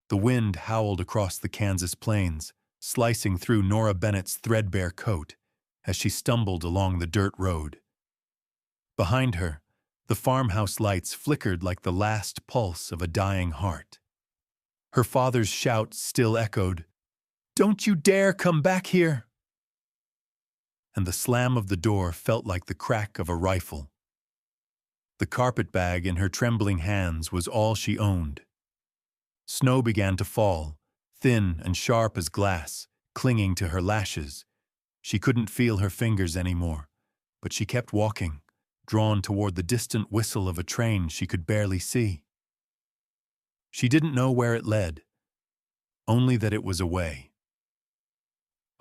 The wind howled across the Kansas plains, slicing through Nora Bennett's threadbare coat as she stumbled along the dirt road. Behind her, the farmhouse lights flickered like the last pulse of a dying heart. Her father's shout still echoed, "Don't you dare come back here!" And the slam of the door felt like the crack of a rifle. The carpetbag in her trembling hands was all she owned. Snow began to fall, thin and sharp as glass, clinging to her lashes. She couldn't feel her fingers anymore, but she kept walking, drawn toward the distant whistle of a train she could barely see. She didn't know where it led, only that it was away.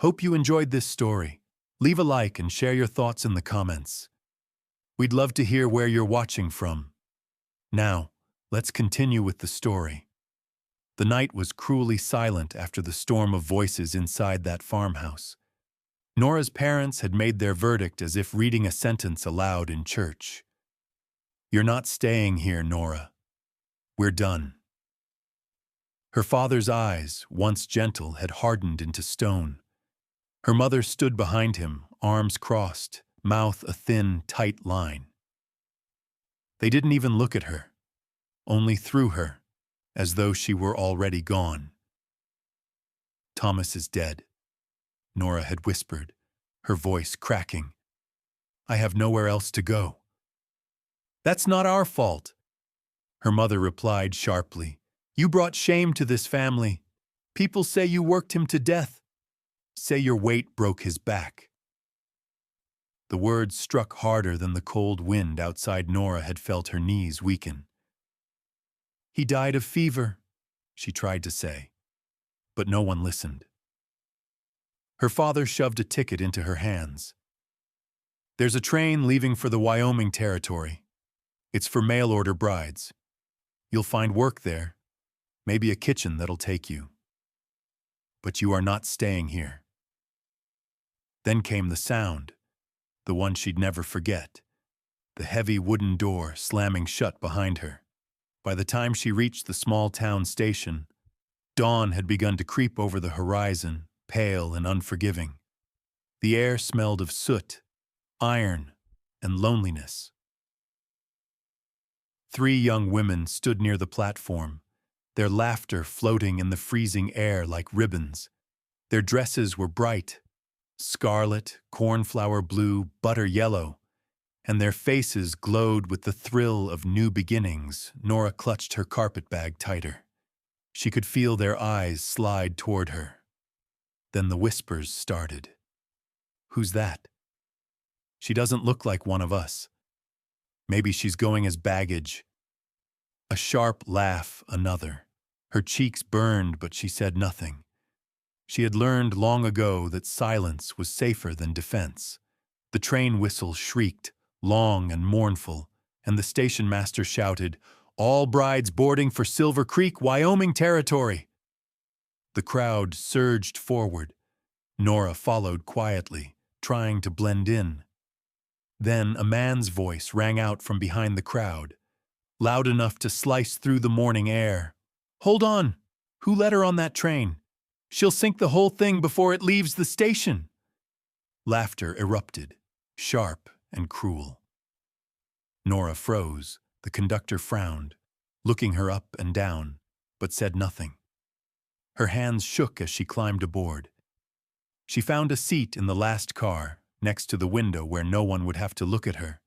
Hope you enjoyed this story. Leave a like and share your thoughts in the comments. We'd love to hear where you're watching from. Now, let's continue with the story. The night was cruelly silent after the storm of voices inside that farmhouse. Nora's parents had made their verdict as if reading a sentence aloud in church. "You're not staying here, Nora. We're done." Her father's eyes, once gentle, had hardened into stone. Her mother stood behind him, arms crossed, mouth a thin, tight line. They didn't even look at her, only through her, as though she were already gone. "Thomas is dead," Nora had whispered, her voice cracking. "I have nowhere else to go." "That's not our fault," her mother replied sharply. "You brought shame to this family. People say you worked him to death. Say your weight broke his back." The words struck harder than the cold wind outside. Nora had felt her knees weaken. "He died of fever," she tried to say, but no one listened. Her father shoved a ticket into her hands. "There's a train leaving for the Wyoming Territory. It's for mail-order brides. You'll find work there, maybe a kitchen that'll take you. But you are not staying here." Then came the sound, the one she'd never forget, the heavy wooden door slamming shut behind her. By the time she reached the small town station, dawn had begun to creep over the horizon, pale and unforgiving. The air smelled of soot, iron, and loneliness. 3 young women stood near the platform, their laughter floating in the freezing air like ribbons. Their dresses were bright, scarlet, cornflower blue, butter yellow, and their faces glowed with the thrill of new beginnings. Nora clutched her carpetbag tighter. She could feel their eyes slide toward her. Then the whispers started. "Who's that? She doesn't look like one of us. Maybe she's going as baggage." A sharp laugh, another. Her cheeks burned, but she said nothing. She had learned long ago that silence was safer than defense. The train whistle shrieked, long and mournful, and the station master shouted, "All brides boarding for Silver Creek, Wyoming Territory." The crowd surged forward. Nora followed quietly, trying to blend in. Then a man's voice rang out from behind the crowd, loud enough to slice through the morning air. "Hold on! Who let her on that train? She'll sink the whole thing before it leaves the station." Laughter erupted, sharp and cruel. Nora froze. The conductor frowned, looking her up and down, but said nothing. Her hands shook as she climbed aboard. She found a seat in the last car, next to the window where no one would have to look at her.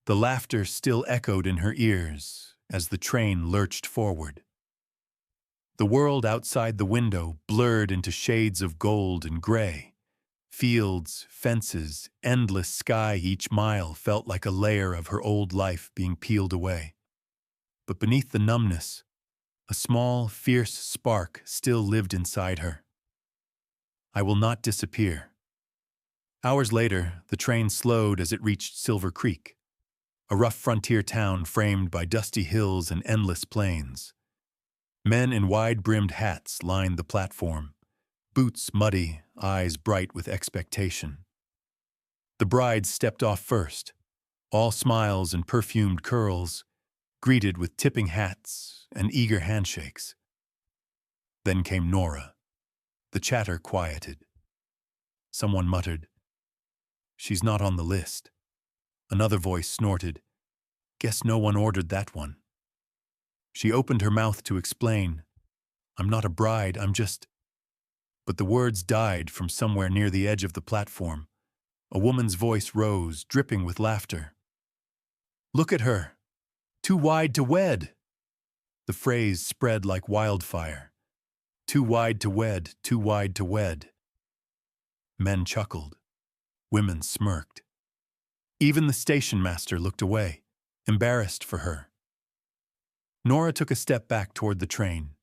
The laughter still echoed in her ears as the train lurched forward. The world outside the window blurred into shades of gold and gray. Fields, fences, endless sky. Each mile felt like a layer of her old life being peeled away. But beneath the numbness, a small, fierce spark still lived inside her. "I will not disappear." Hours later, the train slowed as it reached Silver Creek, a rough frontier town framed by dusty hills and endless plains. Men in wide-brimmed hats lined the platform, boots muddy, eyes bright with expectation. The brides stepped off first, all smiles and perfumed curls, greeted with tipping hats and eager handshakes. Then came Nora. The chatter quieted. Someone muttered, "She's not on the list." Another voice snorted, "Guess no one ordered that one." She opened her mouth to explain, "I'm not a bride, I'm just—" But the words died from somewhere near the edge of the platform. A woman's voice rose, dripping with laughter. "Look at her! Too wide to wed!" The phrase spread like wildfire. Too wide to wed, too wide to wed. Men chuckled. Women smirked. Even the station master looked away, embarrassed for her. Nora took a step back toward the train.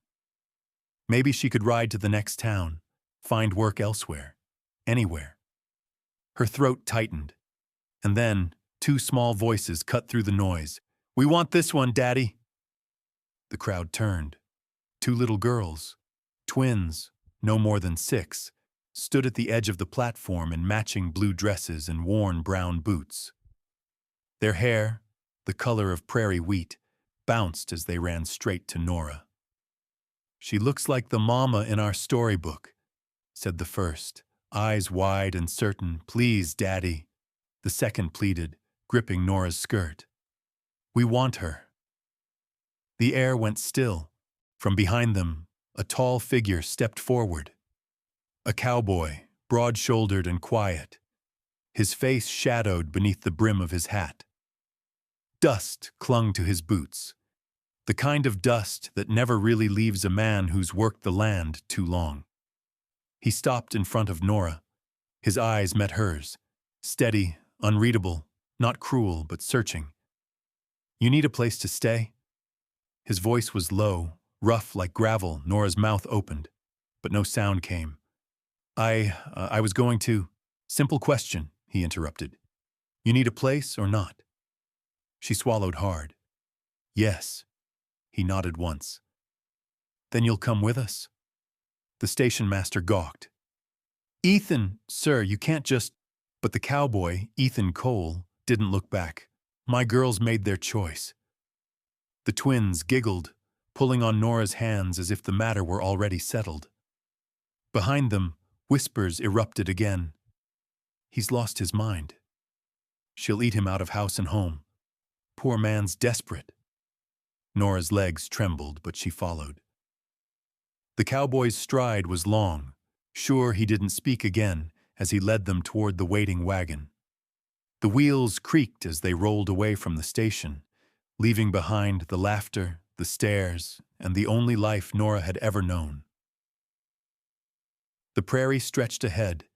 Maybe she could ride to the next town, find work elsewhere, anywhere. Her throat tightened, and then two small voices cut through the noise. "We want this one, Daddy." The crowd turned. Two little girls, twins, no more than 6, stood at the edge of the platform in matching blue dresses and worn brown boots. Their hair, the color of prairie wheat, bounced as they ran straight to Nora. "She looks like the mama in our storybook," said the first, eyes wide and certain. "Please, Daddy." The second pleaded, gripping Nora's skirt. "We want her." The air went still. From behind them, a tall figure stepped forward. A cowboy, broad-shouldered and quiet, his face shadowed beneath the brim of his hat. Dust clung to his boots, the kind of dust that never really leaves a man who's worked the land too long. He stopped in front of Nora. His eyes met hers, steady, unreadable, not cruel, but searching. "You need a place to stay?" His voice was low, rough like gravel. Nora's mouth opened, but no sound came. I was going to—" "Simple question," he interrupted. "You need a place or not?" She swallowed hard. "Yes." He nodded once. "Then you'll come with us?" The station master gawked. "Ethan, sir, you can't just—" But the cowboy, Ethan Cole, didn't look back. "My girls made their choice." The twins giggled, pulling on Nora's hands as if the matter were already settled. Behind them, whispers erupted again. "He's lost his mind. She'll eat him out of house and home. Poor man's desperate." Nora's legs trembled, but she followed. The cowboy's stride was long, sure he didn't speak again as he led them toward the waiting wagon. The wheels creaked as they rolled away from the station, leaving behind the laughter, the stares, and the only life Nora had ever known. The prairie stretched ahead,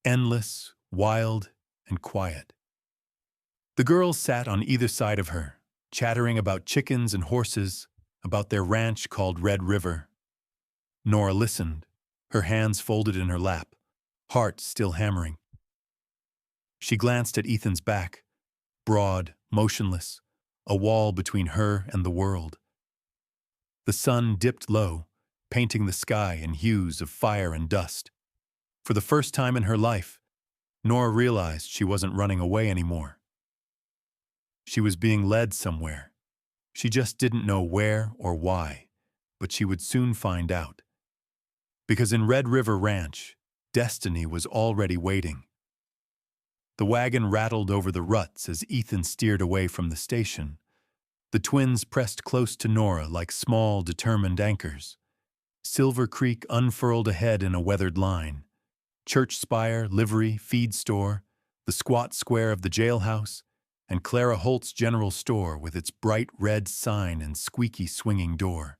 endless, wild, and quiet. The girls sat on either side of her, chattering about chickens and horses, about their ranch called Red River. Nora listened, her hands folded in her lap, heart still hammering. She glanced at Ethan's back, broad, motionless, a wall between her and the world. The sun dipped low, painting the sky in hues of fire and dust. For the first time in her life, Nora realized she wasn't running away anymore. She was being led somewhere. She just didn't know where or why, but she would soon find out. Because in Red River Ranch, destiny was already waiting. The wagon rattled over the ruts as Ethan steered away from the station. The twins pressed close to Nora like small, determined anchors. Silver Creek unfurled ahead in a weathered line. Church spire, livery, feed store, the squat square of the jailhouse, and Clara Holt's general store with its bright red sign and squeaky swinging door.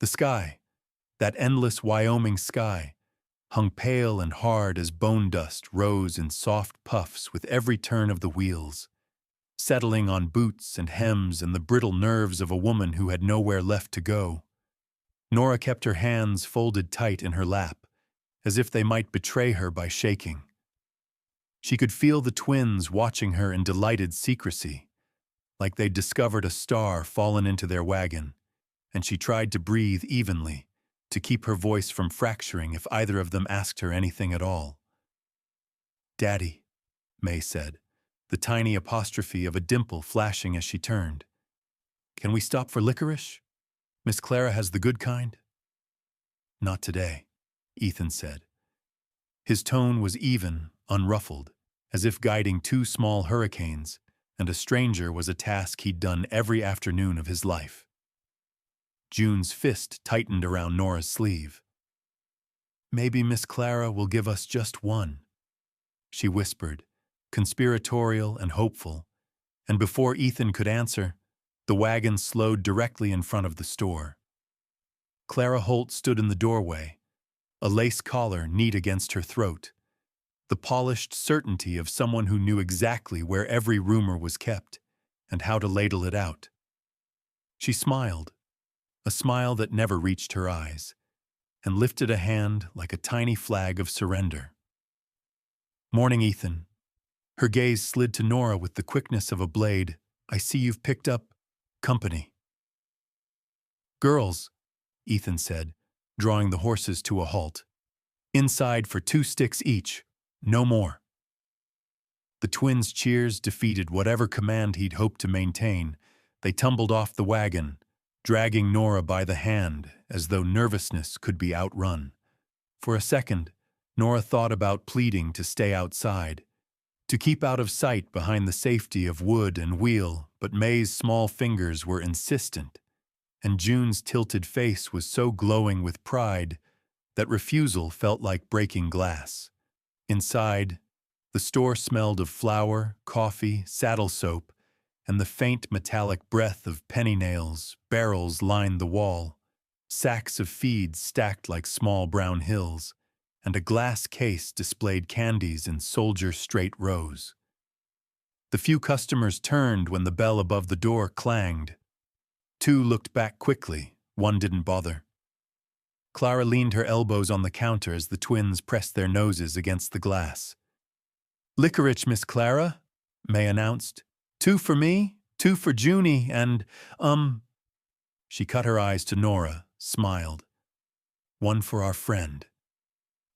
The sky, that endless Wyoming sky, hung pale and hard as bone dust rose in soft puffs with every turn of the wheels, settling on boots and hems and the brittle nerves of a woman who had nowhere left to go. Nora kept her hands folded tight in her lap, as if they might betray her by shaking. She could feel the twins watching her in delighted secrecy, like they'd discovered a star fallen into their wagon, and she tried to breathe evenly, to keep her voice from fracturing if either of them asked her anything at all. "Daddy," May said, the tiny apostrophe of a dimple flashing as she turned. "Can we stop for licorice? Miss Clara has the good kind." Not today, Ethan said. His tone was even, unruffled, as if guiding two small hurricanes, and a stranger was a task he'd done every afternoon of his life. June's fist tightened around Nora's sleeve. "Maybe Miss Clara will give us just one," she whispered, conspiratorial and hopeful, and before Ethan could answer, the wagon slowed directly in front of the store. Clara Holt stood in the doorway, a lace collar neat against her throat, the polished certainty of someone who knew exactly where every rumor was kept and how to ladle it out. She smiled, a smile that never reached her eyes, and lifted a hand like a tiny flag of surrender. "Morning, Ethan." Her gaze slid to Nora with the quickness of a blade. "I see you've picked up company." "Girls," Ethan said, drawing the horses to a halt. "Inside for 2 sticks each, no more." The twins' cheers defeated whatever command he'd hoped to maintain. They tumbled off the wagon, dragging Nora by the hand as though nervousness could be outrun. For a second, Nora thought about pleading to stay outside, to keep out of sight behind the safety of wood and wheel, but May's small fingers were insistent, and June's tilted face was so glowing with pride that refusal felt like breaking glass. Inside, the store smelled of flour, coffee, saddle soap, and the faint metallic breath of penny nails. Barrels lined the wall, sacks of feed stacked like small brown hills, and a glass case displayed candies in soldier-straight rows. The few customers turned when the bell above the door clanged. 2 looked back quickly, 1 didn't bother. Clara leaned her elbows on the counter as the twins pressed their noses against the glass. "Licorice, Miss Clara," May announced. 2 for me, 2 for Junie, and, She cut her eyes to Nora, smiled. "1 for our friend."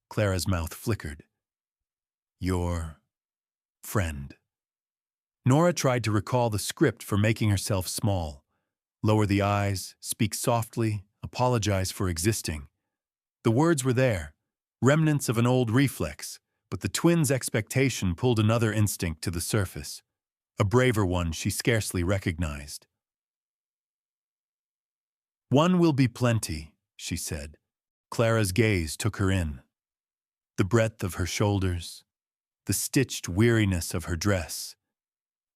Clara's mouth flickered. "Your friend." Nora tried to recall the script for making herself small. Lower the eyes, speak softly, apologize for existing. The words were there, remnants of an old reflex, but the twins' expectation pulled another instinct to the surface, a braver one she scarcely recognized. "1 will be plenty," she said. Clara's gaze took her in. The breadth of her shoulders, the stitched weariness of her dress,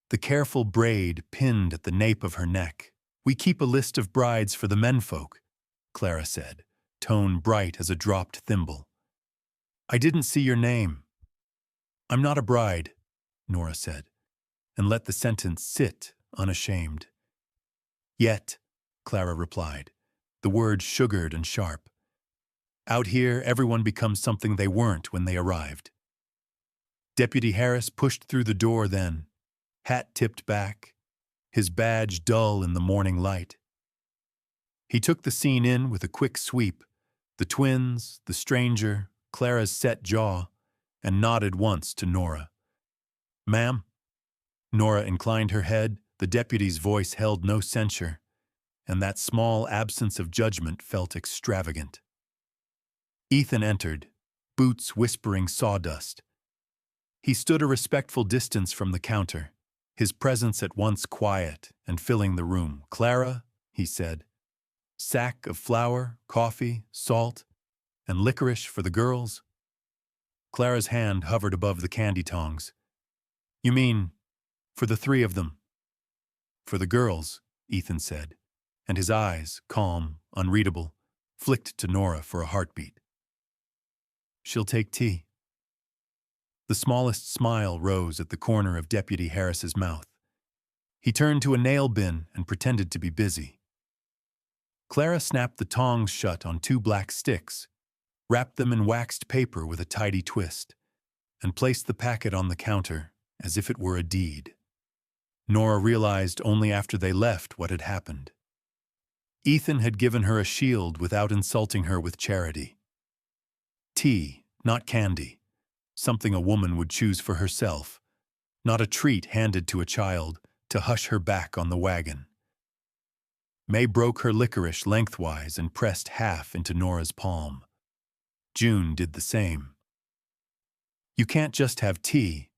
the careful braid pinned at the nape of her neck. "We keep a list of brides for the menfolk," Clara said, tone bright as a dropped thimble. "I didn't see your name." "I'm not a bride," Nora said, and let the sentence sit, unashamed. "Yet," Clara replied, the words sugared and sharp. "Out here, everyone becomes something they weren't when they arrived." Deputy Harris pushed through the door then, hat tipped back, his badge dull in the morning light. He took the scene in with a quick sweep, the twins, the stranger, Clara's set jaw, and nodded once to Nora. "Ma'am?" Nora inclined her head, the deputy's voice held no censure, and that small absence of judgment felt extravagant. Ethan entered, boots whispering sawdust. He stood a respectful distance from the counter, his presence at once quiet and filling the room. "Clara," he said, "sack of flour, coffee, salt, and licorice for the girls?" Clara's hand hovered above the candy tongs. "You mean, for the 3 of them?" "For the girls," Ethan said, and his eyes, calm, unreadable, flicked to Nora for a heartbeat. "She'll take tea." The smallest smile rose at the corner of Deputy Harris's mouth. He turned to a nail bin and pretended to be busy. Clara snapped the tongs shut on 2 black sticks, wrapped them in waxed paper with a tidy twist, and placed the packet on the counter as if it were a deed. Nora realized only after they left what had happened. Ethan had given her a shield without insulting her with charity. Tea, not candy, something a woman would choose for herself, not a treat handed to a child to hush her back on the wagon. May broke her licorice lengthwise and pressed half into Nora's palm. June did the same. "You can't just have tea,"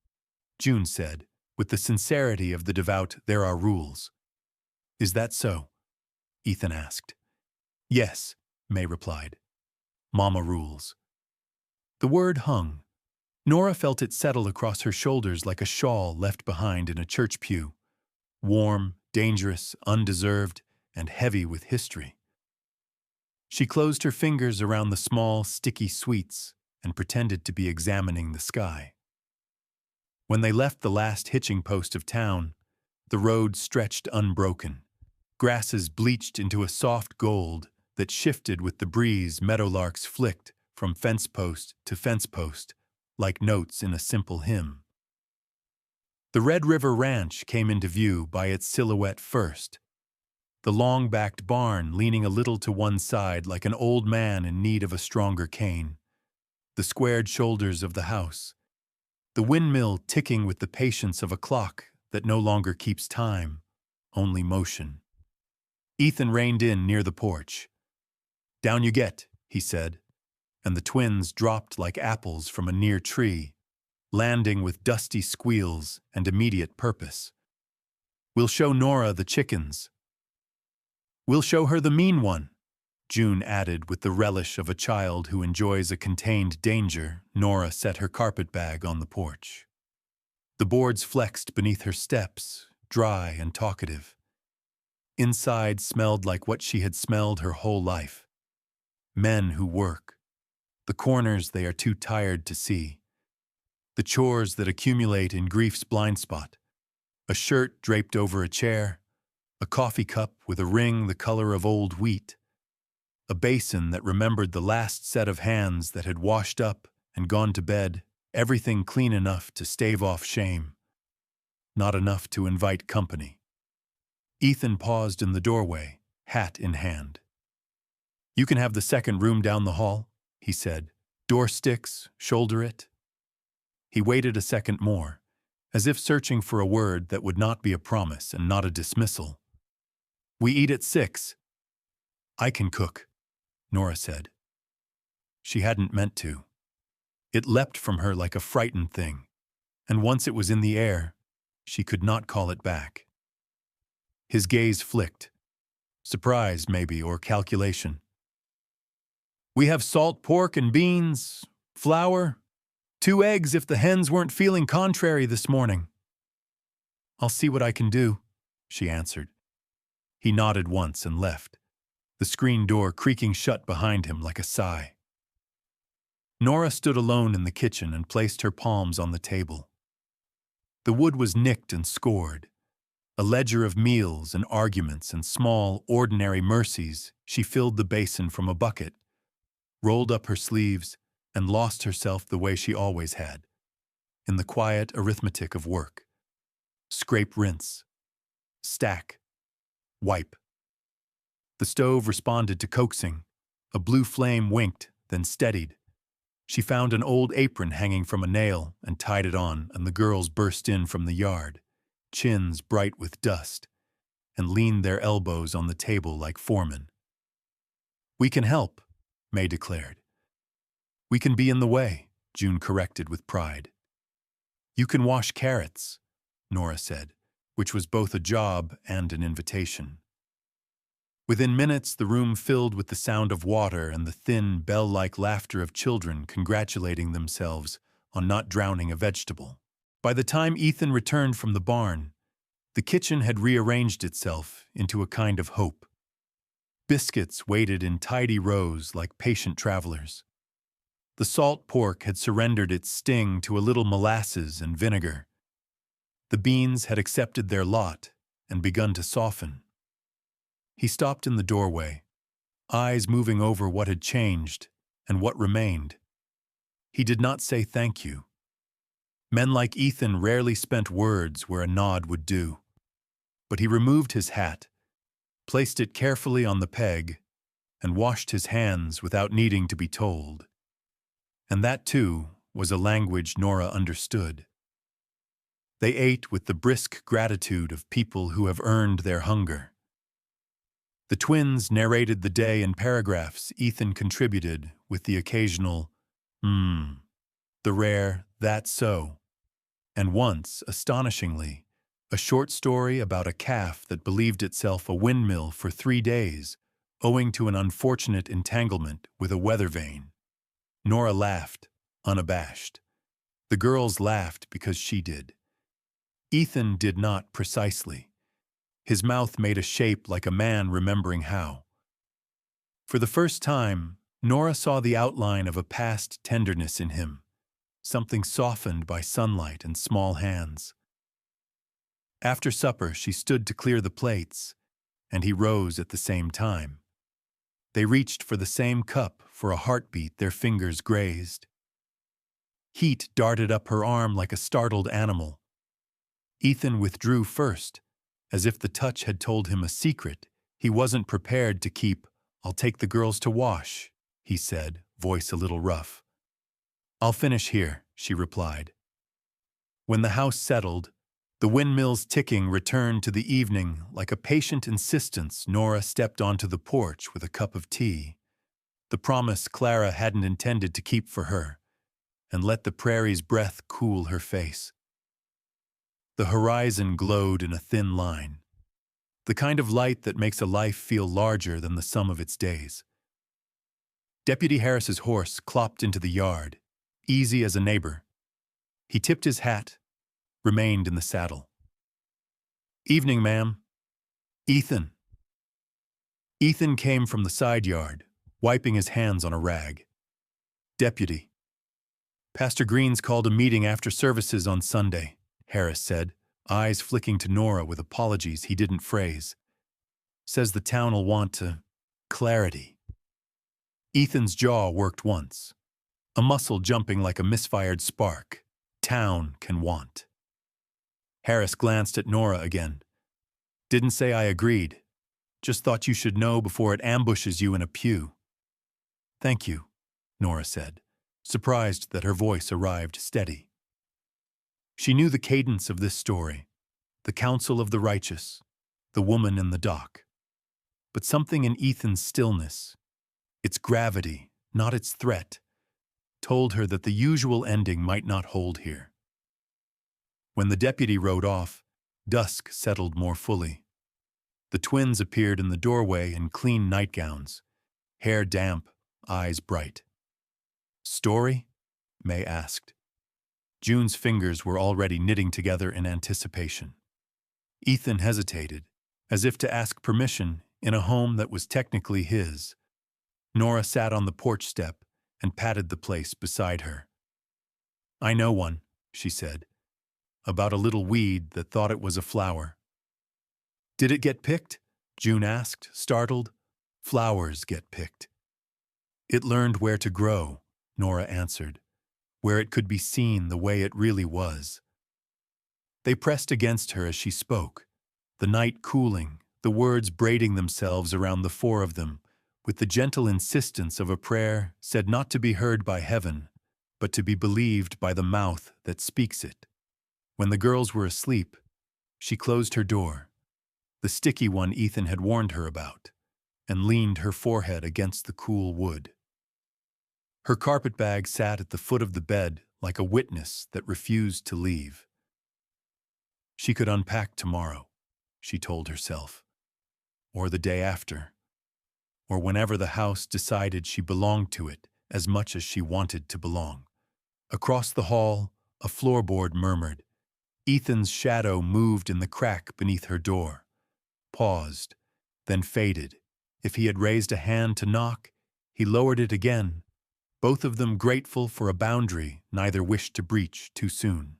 June said, with the sincerity of the devout "there are rules." "Is that so?" Ethan asked. "Yes," May replied. "Mama rules." The word hung. Nora felt it settle across her shoulders like a shawl left behind in a church pew. Warm, dangerous, undeserved, and heavy with history. She closed her fingers around the small, sticky sweets and pretended to be examining the sky. When they left the last hitching post of town, the road stretched unbroken. Grasses bleached into a soft gold that shifted with the breeze. Meadowlarks flicked from fence post to fence post, like notes in a simple hymn. The Red River Ranch came into view by its silhouette first. The long-backed barn leaning a little to one side like an old man in need of a stronger cane. The squared shoulders of the house. The windmill ticking with the patience of a clock that no longer keeps time, only motion. Ethan reined in near the porch. "Down you get," he said, and the twins dropped like apples from a near tree, landing with dusty squeals and immediate purpose. "We'll show Nora the chickens." "We'll show her the mean one," June added with the relish of a child who enjoys a contained danger. Nora set her carpetbag on the porch. The boards flexed beneath her steps, dry and talkative. Inside smelled like what she had smelled her whole life. Men who work. The corners they are too tired to see. The chores that accumulate in grief's blind spot. A shirt draped over a chair. A coffee cup with a ring the color of old wheat. A basin that remembered the last set of hands that had washed up and gone to bed, everything clean enough to stave off shame. Not enough to invite company. Ethan paused in the doorway, hat in hand. "You can have the second room down the hall," he said. "Door sticks, shoulder it." He waited a second more, as if searching for a word that would not be a promise and not a dismissal. "We eat at 6. "I can cook," Nora said. She hadn't meant to. It leapt from her like a frightened thing, and once it was in the air, she could not call it back. His gaze flicked. Surprise, maybe, or calculation. "We have salt pork and beans, flour, 2 eggs if the hens weren't feeling contrary this morning." "I'll see what I can do," she answered. He nodded once and left, the screen door creaking shut behind him like a sigh. Nora stood alone in the kitchen and placed her palms on the table. The wood was nicked and scored. A ledger of meals and arguments and small, ordinary mercies. She filled the basin from a bucket, rolled up her sleeves, and lost herself the way she always had, in the quiet arithmetic of work. Scrape, rinse. Stack. Wipe. The stove responded to coaxing. A blue flame winked, then steadied. She found an old apron hanging from a nail and tied it on, and the girls burst in from the yard, chins bright with dust, and leaned their elbows on the table like foremen. "We can help," May declared. "We can be in the way," June corrected with pride. "You can wash carrots," Nora said, which was both a job and an invitation. Within minutes, the room filled with the sound of water and the thin, bell-like laughter of children congratulating themselves on not drowning a vegetable. By the time Ethan returned from the barn, the kitchen had rearranged itself into a kind of hope. Biscuits waited in tidy rows like patient travelers. The salt pork had surrendered its sting to a little molasses and vinegar. The beans had accepted their lot and begun to soften. He stopped in the doorway, eyes moving over what had changed and what remained. He did not say thank you. Men like Ethan rarely spent words where a nod would do. But he removed his hat, placed it carefully on the peg, and washed his hands without needing to be told. And that, too, was a language Nora understood. They ate with the brisk gratitude of people who have earned their hunger. The twins narrated the day in paragraphs. Ethan contributed with the occasional, the rare, "that's so," and once, astonishingly, a short story about a calf that believed itself a windmill for 3 days, owing to an unfortunate entanglement with a weather vane. Nora laughed, unabashed. The girls laughed because she did. Ethan did not precisely. His mouth made a shape like a man remembering how. For the first time, Nora saw the outline of a past tenderness in him, something softened by sunlight and small hands. After supper, she stood to clear the plates, and he rose at the same time. They reached for the same cup. For a heartbeat, their fingers grazed. Heat darted up her arm like a startled animal. Ethan withdrew first, as if the touch had told him a secret he wasn't prepared to keep. "I'll take the girls to wash," he said, voice a little rough. "I'll finish here," she replied. When the house settled, the windmill's ticking returned to the evening. Like a patient insistence, Nora stepped onto the porch with a cup of tea. The promise Clara hadn't intended to keep for her, and let the prairie's breath cool her face. The horizon glowed in a thin line, the kind of light that makes a life feel larger than the sum of its days. Deputy Harris's horse clopped into the yard, easy as a neighbor. He tipped his hat, remained in the saddle. "Evening, ma'am." "Ethan." Ethan came from the side yard, wiping his hands on a rag. "Deputy." "Pastor Green's called a meeting after services on Sunday," Harris said, eyes flicking to Nora with apologies he didn't phrase. "Says the town'll want to clarity." Ethan's jaw worked once, a muscle jumping like a misfired spark. Town can want. Harris glanced at Nora again. "Didn't say I agreed. Just thought you should know before it ambushes you in a pew." "Thank you," Nora said, surprised that her voice arrived steady. She knew the cadence of this story, the counsel of the righteous, the woman in the dock. But something in Ethan's stillness, its gravity, not its threat, told her that the usual ending might not hold here. When the deputy rode off, dusk settled more fully. The twins appeared in the doorway in clean nightgowns, hair damp, eyes bright. "Story?" May asked. June's fingers were already knitting together in anticipation. Ethan hesitated, as if to ask permission in a home that was technically his. Nora sat on the porch step and patted the place beside her. "I know one," she said, "about a little weed that thought it was a flower." "Did it get picked?" June asked, startled. "Flowers get picked." "It learned where to grow," Nora answered, "where it could be seen the way it really was." They pressed against her as she spoke, the night cooling, the words braiding themselves around the four of them, with the gentle insistence of a prayer said not to be heard by heaven, but to be believed by the mouth that speaks it. When the girls were asleep, she closed her door, the sticky one Ethan had warned her about, and leaned her forehead against the cool wood. Her carpetbag sat at the foot of the bed like a witness that refused to leave. She could unpack tomorrow, she told herself, or the day after, or whenever the house decided she belonged to it as much as she wanted to belong. Across the hall, a floorboard murmured. Ethan's shadow moved in the crack beneath her door, paused, then faded. If he had raised a hand to knock, he lowered it again. Both of them grateful for a boundary neither wished to breach too soon.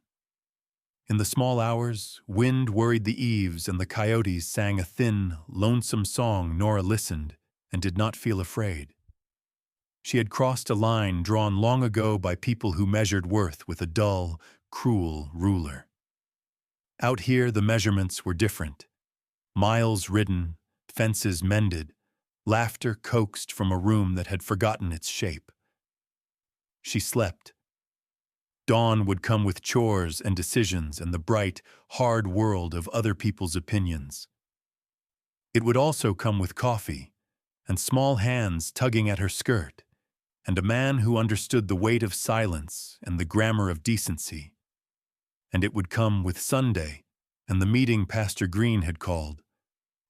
In the small hours, wind worried the eaves and the coyotes sang a thin, lonesome song. Nora listened and did not feel afraid. She had crossed a line drawn long ago by people who measured worth with a dull, cruel ruler. Out here the measurements were different. Miles ridden, fences mended, laughter coaxed from a room that had forgotten its shape. She slept. Dawn would come with chores and decisions and the bright, hard world of other people's opinions. It would also come with coffee, and small hands tugging at her skirt, and a man who understood the weight of silence and the grammar of decency. And it would come with Sunday, and the meeting Pastor Green had called,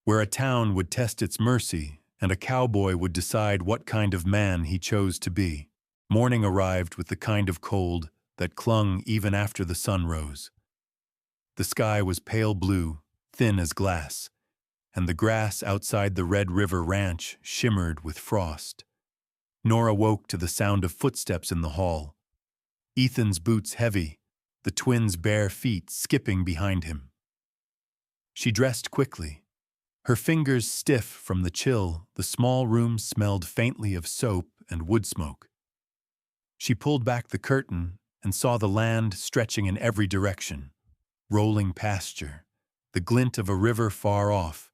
where a town would test its mercy and a cowboy would decide what kind of man he chose to be. Morning arrived with the kind of cold that clung even after the sun rose. The sky was pale blue, thin as glass, and the grass outside the Red River Ranch shimmered with frost. Nora woke to the sound of footsteps in the hall. Ethan's boots heavy, the twins' bare feet skipping behind him. She dressed quickly. Her fingers stiff from the chill, the small room smelled faintly of soap and wood smoke. She pulled back the curtain and saw the land stretching in every direction. Rolling pasture, the glint of a river far off,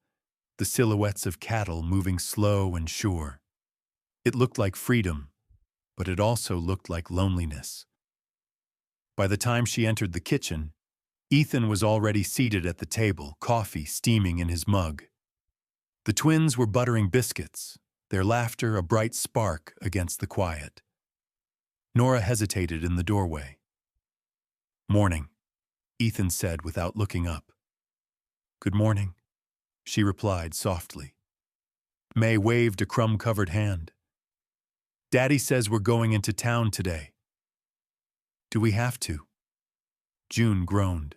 the silhouettes of cattle moving slow and sure. It looked like freedom, but it also looked like loneliness. By the time she entered the kitchen, Ethan was already seated at the table, coffee steaming in his mug. The twins were buttering biscuits, their laughter a bright spark against the quiet. Nora hesitated in the doorway. "Morning," Ethan said without looking up. "Good morning," she replied softly. May waved a crumb-covered hand. "Daddy says we're going into town today." "Do we have to?" June groaned.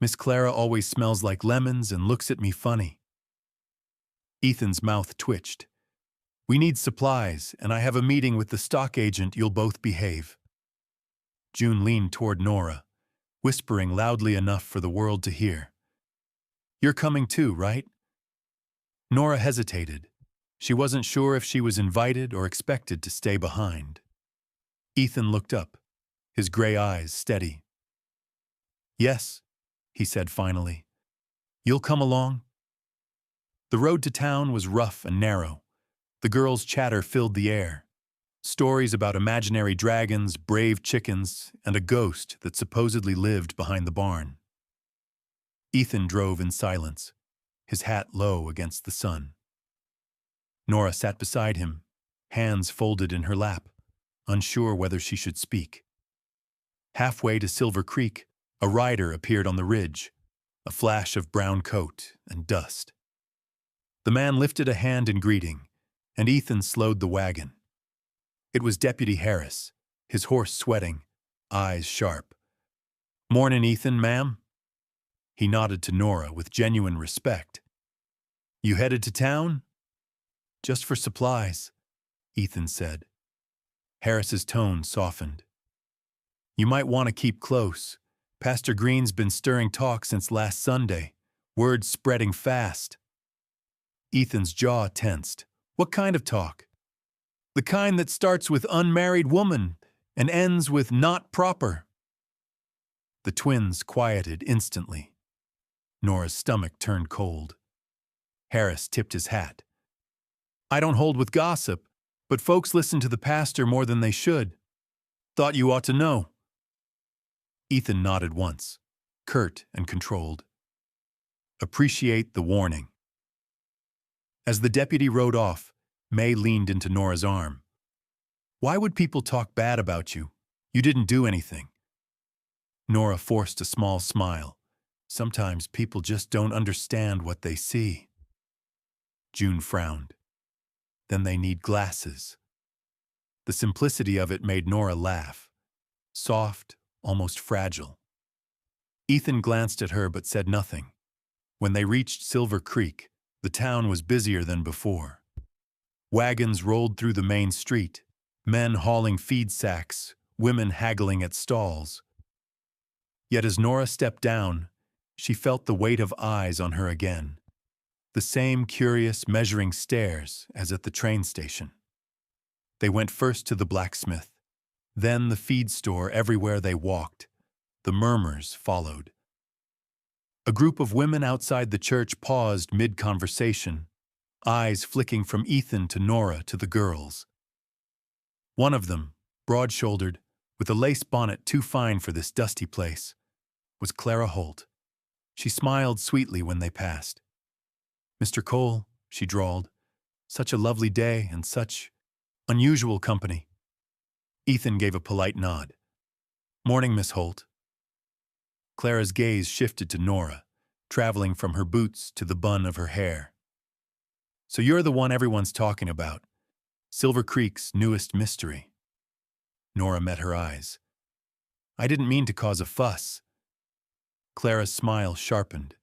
"Miss Clara always smells like lemons and looks at me funny." Ethan's mouth twitched. "We need supplies, and I have a meeting with the stock agent. You'll both behave." June leaned toward Nora, whispering loudly enough for the world to hear. "You're coming too, right?" Nora hesitated. She wasn't sure if she was invited or expected to stay behind. Ethan looked up, his gray eyes steady. "Yes," he said finally. "You'll come along?" The road to town was rough and narrow. The girls' chatter filled the air. Stories about imaginary dragons, brave chickens, and a ghost that supposedly lived behind the barn. Ethan drove in silence, his hat low against the sun. Nora sat beside him, hands folded in her lap, unsure whether she should speak. Halfway to Silver Creek, a rider appeared on the ridge, a flash of brown coat and dust. The man lifted a hand in greeting, and Ethan slowed the wagon. It was Deputy Harris, his horse sweating, eyes sharp. "Mornin', Ethan, ma'am." He nodded to Nora with genuine respect. "You headed to town?" "Just for supplies," Ethan said. Harris's tone softened. "You might want to keep close. Pastor Green's been stirring talk since last Sunday, word spreading fast." Ethan's jaw tensed. "What kind of talk?" "The kind that starts with unmarried woman and ends with not proper." The twins quieted instantly. Nora's stomach turned cold. Harris tipped his hat. "I don't hold with gossip, but folks listen to the pastor more than they should. Thought you ought to know." Ethan nodded once, curt and controlled. "Appreciate the warning." As the deputy rode off, May leaned into Nora's arm. "Why would people talk bad about you? You didn't do anything." Nora forced a small smile. "Sometimes people just don't understand what they see." June frowned. "Then they need glasses." The simplicity of it made Nora laugh. Soft, almost fragile. Ethan glanced at her but said nothing. When they reached Silver Creek, the town was busier than before. Wagons rolled through the main street, men hauling feed sacks, women haggling at stalls. Yet as Nora stepped down, she felt the weight of eyes on her again. The same curious, measuring stares as at the train station. They went first to the blacksmith, then the feed store everywhere they walked. The murmurs followed. A group of women outside the church paused mid-conversation, eyes flicking from Ethan to Nora to the girls. One of them, broad-shouldered, with a lace bonnet too fine for this dusty place, was Clara Holt. She smiled sweetly when they passed. Mr. Cole, she drawled. Such a lovely day and such unusual company. Ethan gave a polite nod. Morning, Miss Holt. Clara's gaze shifted to Nora, traveling from her boots to the bun of her hair. So you're the one everyone's talking about. Silver Creek's newest mystery. Nora met her eyes. I didn't mean to cause a fuss. Clara's smile sharpened.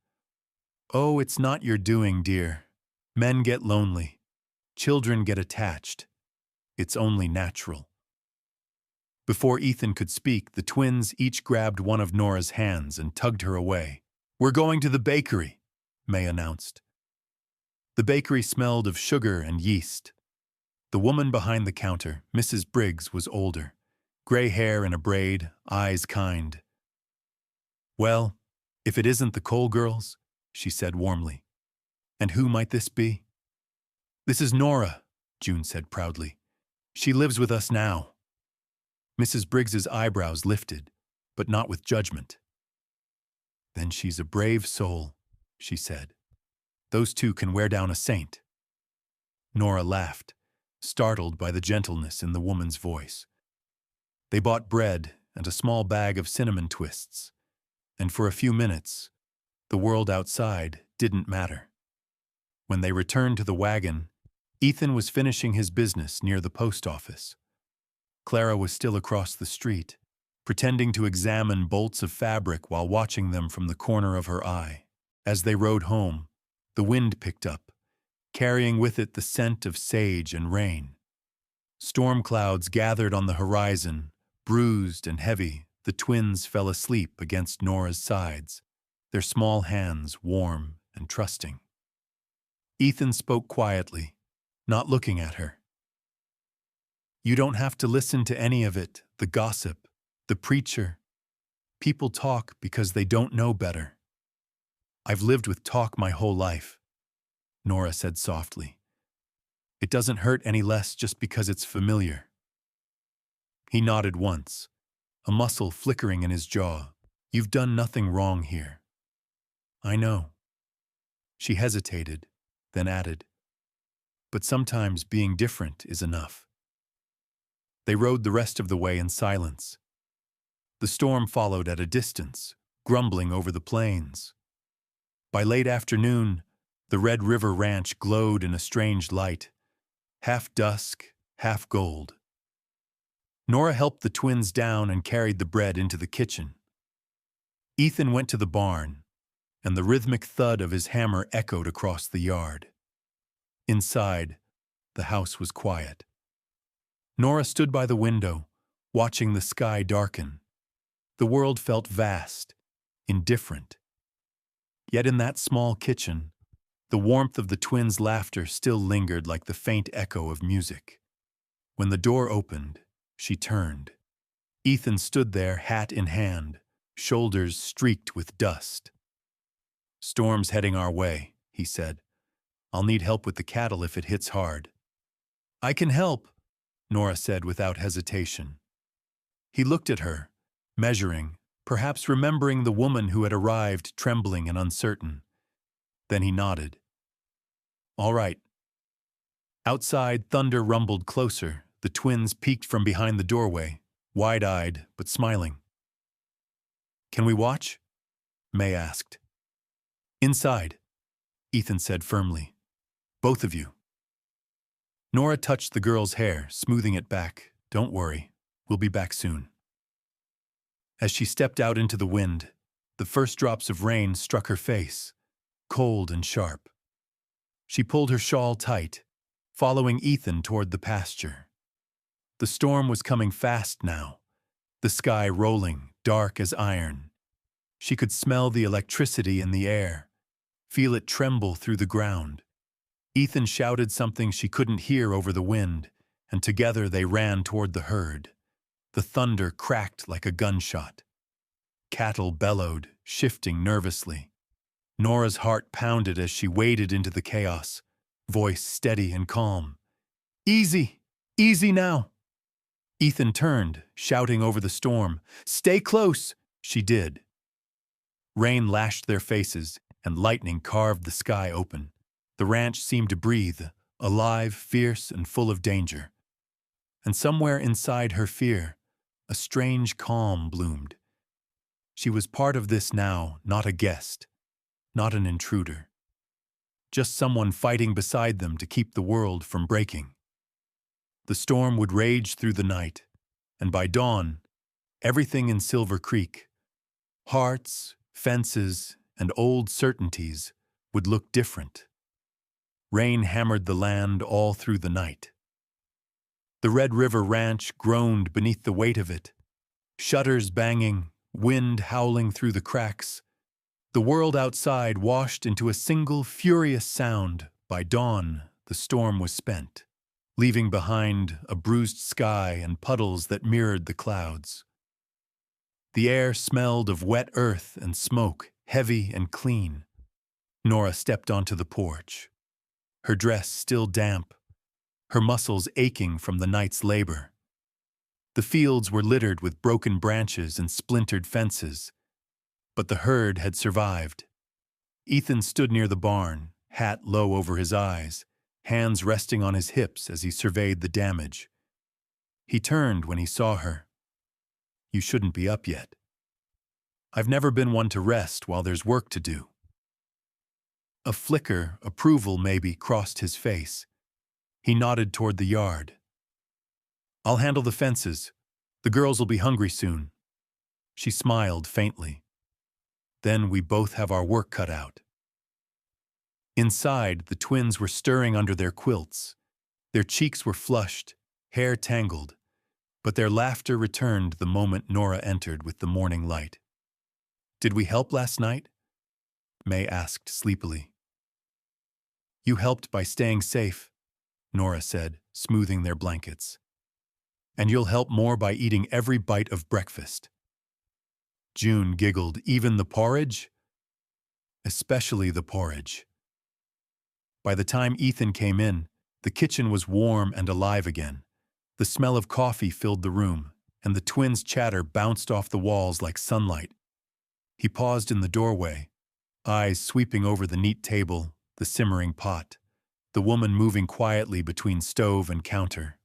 Oh, it's not your doing, dear. Men get lonely. Children get attached. It's only natural. Before Ethan could speak, the twins each grabbed one of Nora's hands and tugged her away. We're going to the bakery, May announced. The bakery smelled of sugar and yeast. The woman behind the counter, Mrs. Briggs, was older. Gray hair in a braid, eyes kind. Well, if it isn't the Cole girls, she said warmly. And who might this be? This is Nora, June said proudly. She lives with us now. Mrs. Briggs's eyebrows lifted, but not with judgment. Then she's a brave soul, she said. Those two can wear down a saint. Nora laughed, startled by the gentleness in the woman's voice. They bought bread and a small bag of cinnamon twists, and for a few minutes, the world outside didn't matter. When they returned to the wagon, Ethan was finishing his business near the post office. Clara was still across the street, pretending to examine bolts of fabric while watching them from the corner of her eye. As they rode home, the wind picked up, carrying with it the scent of sage and rain. Storm clouds gathered on the horizon. Bruised and heavy, the twins fell asleep against Nora's sides, their small hands warm and trusting. Ethan spoke quietly, not looking at her. You don't have to listen to any of it, the gossip, the preacher. People talk because they don't know better. I've lived with talk my whole life, Nora said softly. It doesn't hurt any less just because it's familiar. He nodded once, a muscle flickering in his jaw. You've done nothing wrong here. I know. She hesitated, then added, but sometimes being different is enough. They rode the rest of the way in silence. The storm followed at a distance, grumbling over the plains. By late afternoon, the Red River Ranch glowed in a strange light, half dusk, half gold. Nora helped the twins down and carried the bread into the kitchen. Ethan went to the barn, and the rhythmic thud of his hammer echoed across the yard. Inside, the house was quiet. Nora stood by the window, watching the sky darken. The world felt vast, indifferent. Yet in that small kitchen, the warmth of the twins' laughter still lingered like the faint echo of music. When the door opened, she turned. Ethan stood there, hat in hand, shoulders streaked with dust. Storm's heading our way, he said. I'll need help with the cattle if it hits hard. I can help, Nora said without hesitation. He looked at her, measuring, perhaps remembering the woman who had arrived trembling and uncertain. Then he nodded. All right. Outside, thunder rumbled closer. The twins peeked from behind the doorway, wide-eyed but smiling. Can we watch? May asked. Inside, Ethan said firmly. Both of you. Nora touched the girl's hair, smoothing it back. Don't worry, we'll be back soon. As she stepped out into the wind, the first drops of rain struck her face, cold and sharp. She pulled her shawl tight, following Ethan toward the pasture. The storm was coming fast now, the sky rolling, dark as iron. She could smell the electricity in the air, feel it tremble through the ground. Ethan shouted something she couldn't hear over the wind, and together they ran toward the herd. The thunder cracked like a gunshot. Cattle bellowed, shifting nervously. Nora's heart pounded as she waded into the chaos, voice steady and calm. Easy! Easy now! Ethan turned, shouting over the storm. Stay close! She did. Rain lashed their faces, and lightning carved the sky open. The ranch seemed to breathe, alive, fierce, and full of danger. And somewhere inside her fear, a strange calm bloomed. She was part of this now, not a guest, not an intruder. Just someone fighting beside them to keep the world from breaking. The storm would rage through the night, and by dawn, everything in Silver Creek, hearts, fences, and old certainties, would look different. Rain hammered the land all through the night. The Red River Ranch groaned beneath the weight of it, shutters banging, wind howling through the cracks. The world outside washed into a single furious sound. By dawn, the storm was spent, leaving behind a bruised sky and puddles that mirrored the clouds. The air smelled of wet earth and smoke, heavy and clean. Nora stepped onto the porch, her dress still damp, her muscles aching from the night's labor. The fields were littered with broken branches and splintered fences, but the herd had survived. Ethan stood near the barn, hat low over his eyes, hands resting on his hips as he surveyed the damage. He turned when he saw her. "You shouldn't be up yet." "I've never been one to rest while there's work to do." A flicker, approval maybe, crossed his face. He nodded toward the yard. "I'll handle the fences. The girls will be hungry soon." She smiled faintly. "Then we both have our work cut out." Inside, the twins were stirring under their quilts. Their cheeks were flushed, hair tangled, but their laughter returned the moment Nora entered with the morning light. "Did we help last night?" May asked sleepily. "You helped by staying safe," Nora said, smoothing their blankets. "And you'll help more by eating every bite of breakfast." June giggled. "Even the porridge?" "Especially the porridge." By the time Ethan came in, the kitchen was warm and alive again. The smell of coffee filled the room, and the twins' chatter bounced off the walls like sunlight. He paused in the doorway, eyes sweeping over the neat table, the simmering pot, the woman moving quietly between stove and counter.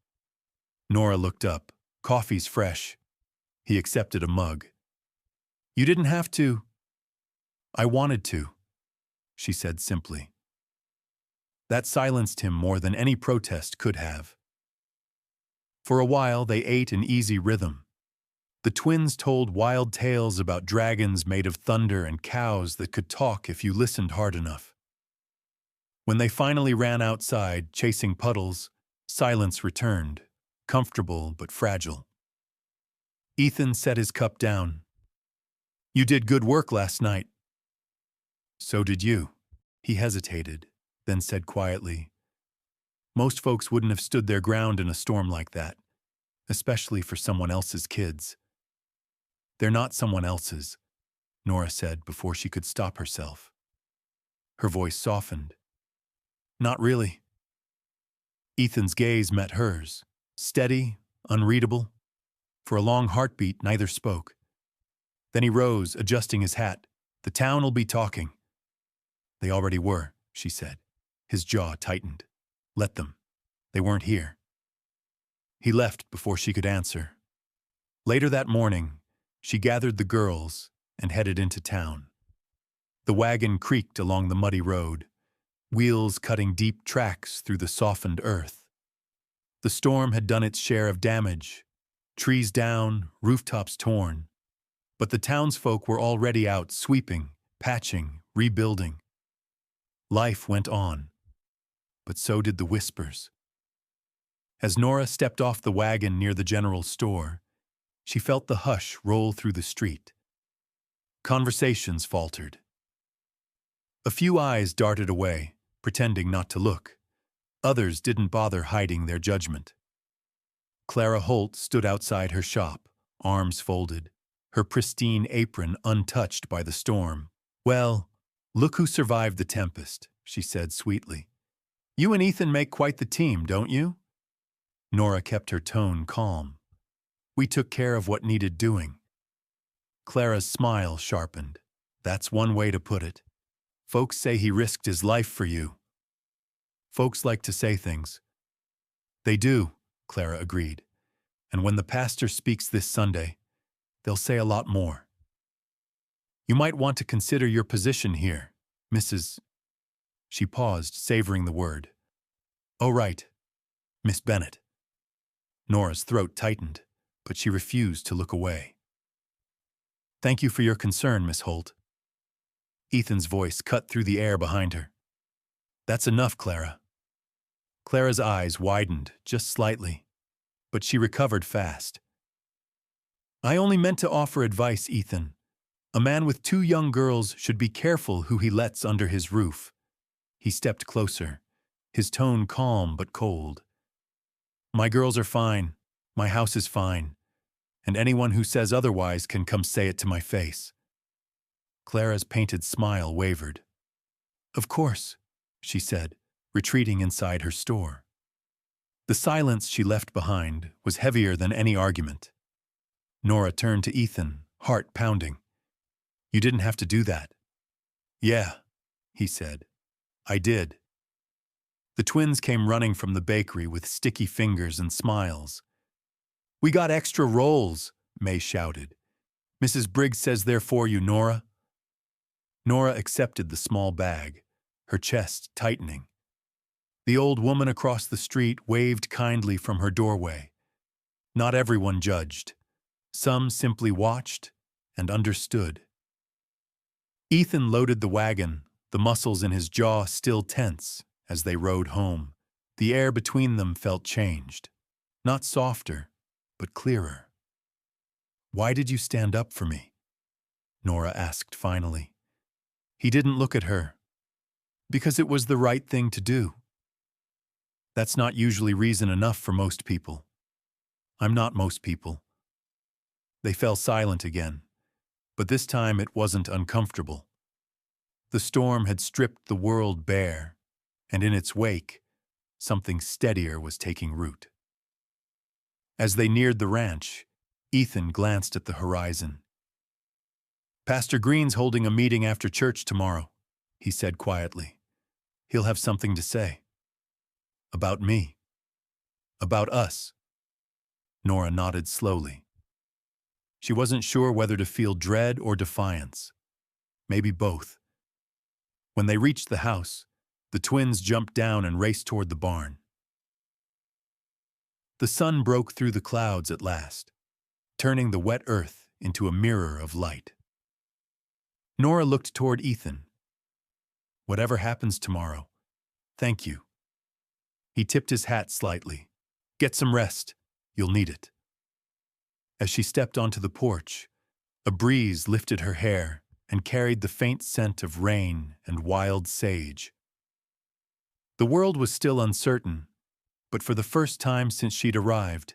Nora looked up. "Coffee's fresh." He accepted a mug. "You didn't have to." "I wanted to," she said simply. That silenced him more than any protest could have. For a while, they ate in easy rhythm. The twins told wild tales about dragons made of thunder and cows that could talk if you listened hard enough. When they finally ran outside, chasing puddles, silence returned, comfortable but fragile. Ethan set his cup down. "You did good work last night." "So did you." He hesitated, then said quietly, "Most folks wouldn't have stood their ground in a storm like that, especially for someone else's kids." "They're not someone else's," Nora said before she could stop herself. Her voice softened. "Not really." Ethan's gaze met hers, steady, unreadable. For a long heartbeat, neither spoke. Then he rose, adjusting his hat. "The town will be talking." "They already were," she said. His jaw tightened. "Let them. They weren't here." He left before she could answer. Later that morning, she gathered the girls and headed into town. The wagon creaked along the muddy road, wheels cutting deep tracks through the softened earth. The storm had done its share of damage, trees down, rooftops torn. But the townsfolk were already out sweeping, patching, rebuilding. Life went on, but so did the whispers. As Nora stepped off the wagon near the general store, she felt the hush roll through the street. Conversations faltered. A few eyes darted away, pretending not to look. Others didn't bother hiding their judgment. Clara Holt stood outside her shop, arms folded, her pristine apron untouched by the storm. "Well, look who survived the tempest," she said sweetly. "You and Ethan make quite the team, don't you?" Nora kept her tone calm. "We took care of what needed doing." Clara's smile sharpened. "That's one way to put it. Folks say he risked his life for you." Folks like to say things. They do, Clara agreed. And when the pastor speaks this Sunday, they'll say a lot more. You might want to consider your position here, Mrs. She paused, savoring the word. Oh, right, Miss Bennett. Nora's throat tightened, but she refused to look away. Thank you for your concern, Miss Holt. Ethan's voice cut through the air behind her. That's enough, Clara. Clara's eyes widened just slightly, but she recovered fast. I only meant to offer advice, Ethan. A man with 2 young girls should be careful who he lets under his roof. He stepped closer, his tone calm but cold. My girls are fine, my house is fine, and anyone who says otherwise can come say it to my face. Clara's painted smile wavered. Of course, she said, retreating inside her store. The silence she left behind was heavier than any argument. Nora turned to Ethan, heart pounding. You didn't have to do that. Yeah, he said. I did. The twins came running from the bakery with sticky fingers and smiles. We got extra rolls, May shouted. Mrs. Briggs says they're for you, Nora. Nora accepted the small bag, her chest tightening. The old woman across the street waved kindly from her doorway. Not everyone judged. Some simply watched and understood. Ethan loaded the wagon, the muscles in his jaw still tense as they rode home. The air between them felt changed. Not softer, but clearer. Why did you stand up for me? Nora asked finally. He didn't look at her. Because it was the right thing to do. That's not usually reason enough for most people. I'm not most people. They fell silent again, but this time it wasn't uncomfortable. The storm had stripped the world bare, and in its wake, something steadier was taking root. As they neared the ranch, Ethan glanced at the horizon. Pastor Green's holding a meeting after church tomorrow, he said quietly. He'll have something to say. About me. About us. Nora nodded slowly. She wasn't sure whether to feel dread or defiance. Maybe both. When they reached the house, the twins jumped down and raced toward the barn. The sun broke through the clouds at last, turning the wet earth into a mirror of light. Nora looked toward Ethan. Whatever happens tomorrow, thank you. He tipped his hat slightly. Get some rest. You'll need it. As she stepped onto the porch, a breeze lifted her hair and carried the faint scent of rain and wild sage. The world was still uncertain, but for the first time since she'd arrived,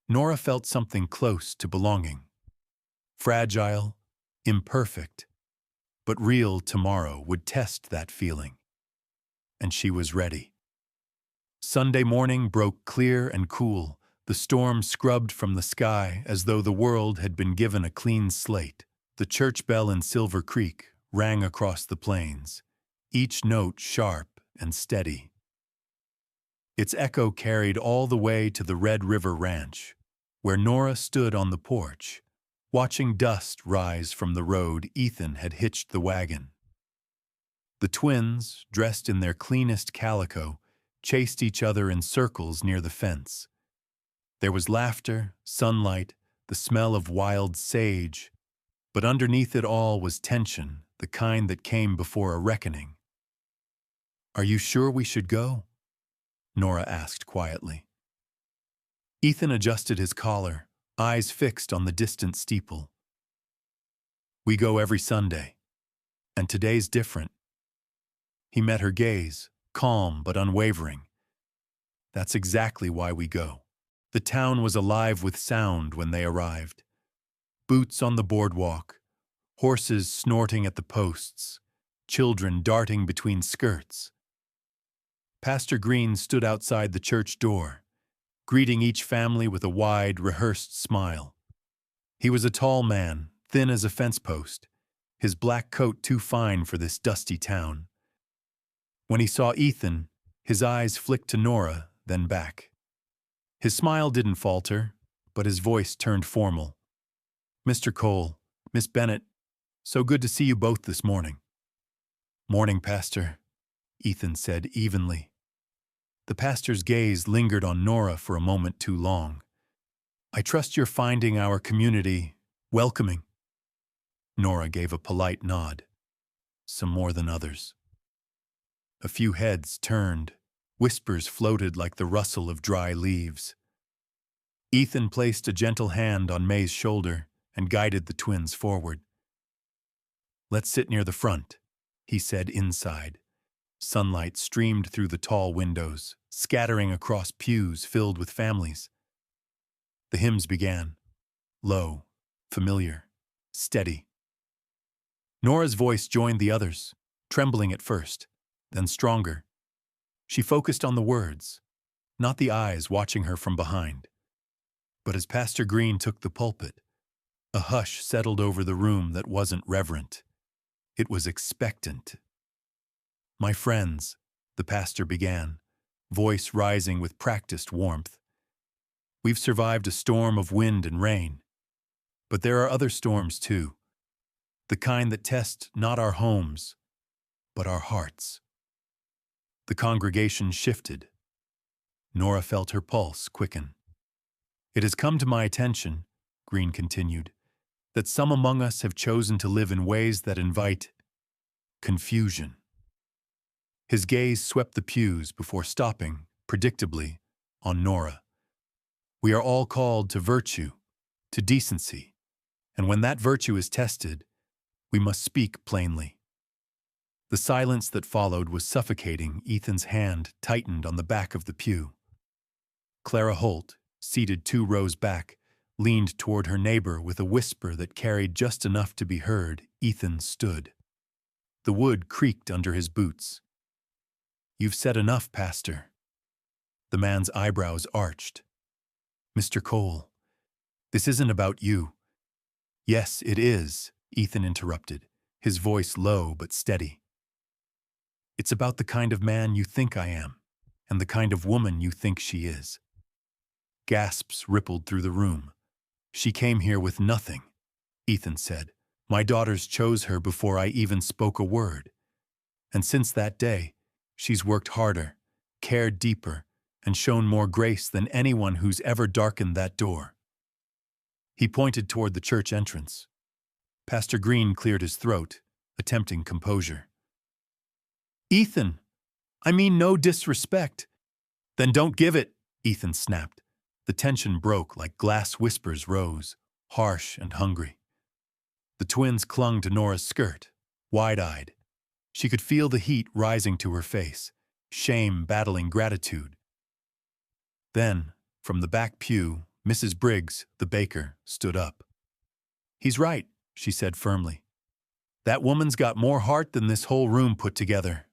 Nora felt something close to belonging. Fragile, imperfect, but real tomorrow would test that feeling. And she was ready. Sunday morning broke clear and cool. The storm scrubbed from the sky as though the world had been given a clean slate. The church bell in Silver Creek rang across the plains, each note sharp and steady. Its echo carried all the way to the Red River Ranch, where Nora stood on the porch, watching dust rise from the road Ethan had hitched the wagon. The twins, dressed in their cleanest calico, chased each other in circles near the fence. There was laughter, sunlight, the smell of wild sage, but underneath it all was tension, the kind that came before a reckoning. Are you sure we should go? Nora asked quietly. Ethan adjusted his collar, eyes fixed on the distant steeple. We go every Sunday, and today's different. He met her gaze, calm but unwavering. That's exactly why we go. The town was alive with sound when they arrived. Boots on the boardwalk, horses snorting at the posts, children darting between skirts. Pastor Green stood outside the church door, greeting each family with a wide, rehearsed smile. He was a tall man, thin as a fence post, his black coat too fine for this dusty town. When he saw Ethan, His eyes flicked to Nora, then back. His smile didn't falter, but his voice turned formal. "Mr. Cole, Miss Bennett, so good to see you both this morning." "Morning, Pastor," Ethan said evenly. The pastor's gaze lingered on Nora for a moment too long. "I trust you're finding our community welcoming." Nora gave a polite nod. "Some more than others." A few heads turned. Whispers floated like the rustle of dry leaves. Ethan placed a gentle hand on May's shoulder and guided the twins forward. "Let's sit near the front," he said inside. Sunlight streamed through the tall windows, scattering across pews filled with families. The hymns began. Low, familiar, steady. Nora's voice joined the others, trembling at first, then stronger. She focused on the words, not the eyes watching her from behind. But as Pastor Green took the pulpit, a hush settled over the room that wasn't reverent. It was expectant. "My friends," the pastor began, voice rising with practiced warmth. "We've survived a storm of wind and rain. But there are other storms too. The kind that test not our homes, but our hearts." The congregation shifted. Nora felt her pulse quicken. "It has come to my attention," Green continued, "that some among us have chosen to live in ways that invite confusion." His gaze swept the pews before stopping, predictably, on Nora. "We are all called to virtue, to decency, and when that virtue is tested, we must speak plainly." The silence that followed was suffocating. Ethan's hand tightened on the back of the pew. Clara Holt, seated 2 rows back, leaned toward her neighbor with a whisper that carried just enough to be heard. Ethan stood. The wood creaked under his boots. "You've said enough, Pastor." The man's eyebrows arched. "Mr. Cole, this isn't about you." "Yes, it is," Ethan interrupted, his voice low but steady. "It's about the kind of man you think I am, and the kind of woman you think she is." Gasps rippled through the room. "She came here with nothing," Ethan said. "My daughters chose her before I even spoke a word. And since that day, she's worked harder, cared deeper, and shown more grace than anyone who's ever darkened that door." He pointed toward the church entrance. Pastor Green cleared his throat, attempting composure. "Ethan, I mean no disrespect." "Then don't give it," Ethan snapped. The tension broke like glass whispers rose, harsh and hungry. The twins clung to Nora's skirt, wide-eyed. She could feel the heat rising to her face, shame battling gratitude. Then, from the back pew, Mrs. Briggs, the baker, stood up. "He's right," she said firmly. "That woman's got more heart than this whole room put together."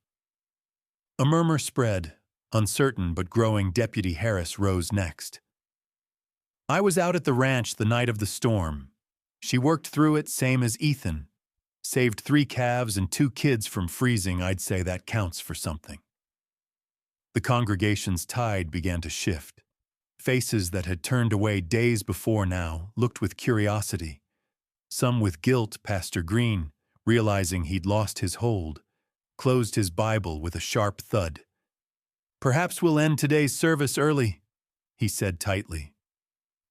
A murmur spread. Uncertain but growing, Deputy Harris rose next. "I was out at the ranch the night of the storm. She worked through it same as Ethan. Saved 3 calves and 2 kids from freezing. I'd say that counts for something." The congregation's tide began to shift. Faces that had turned away days before now looked with curiosity. Some with guilt. Pastor Green, realizing he'd lost his hold, closed his Bible with a sharp thud. "Perhaps we'll end today's service early," he said tightly.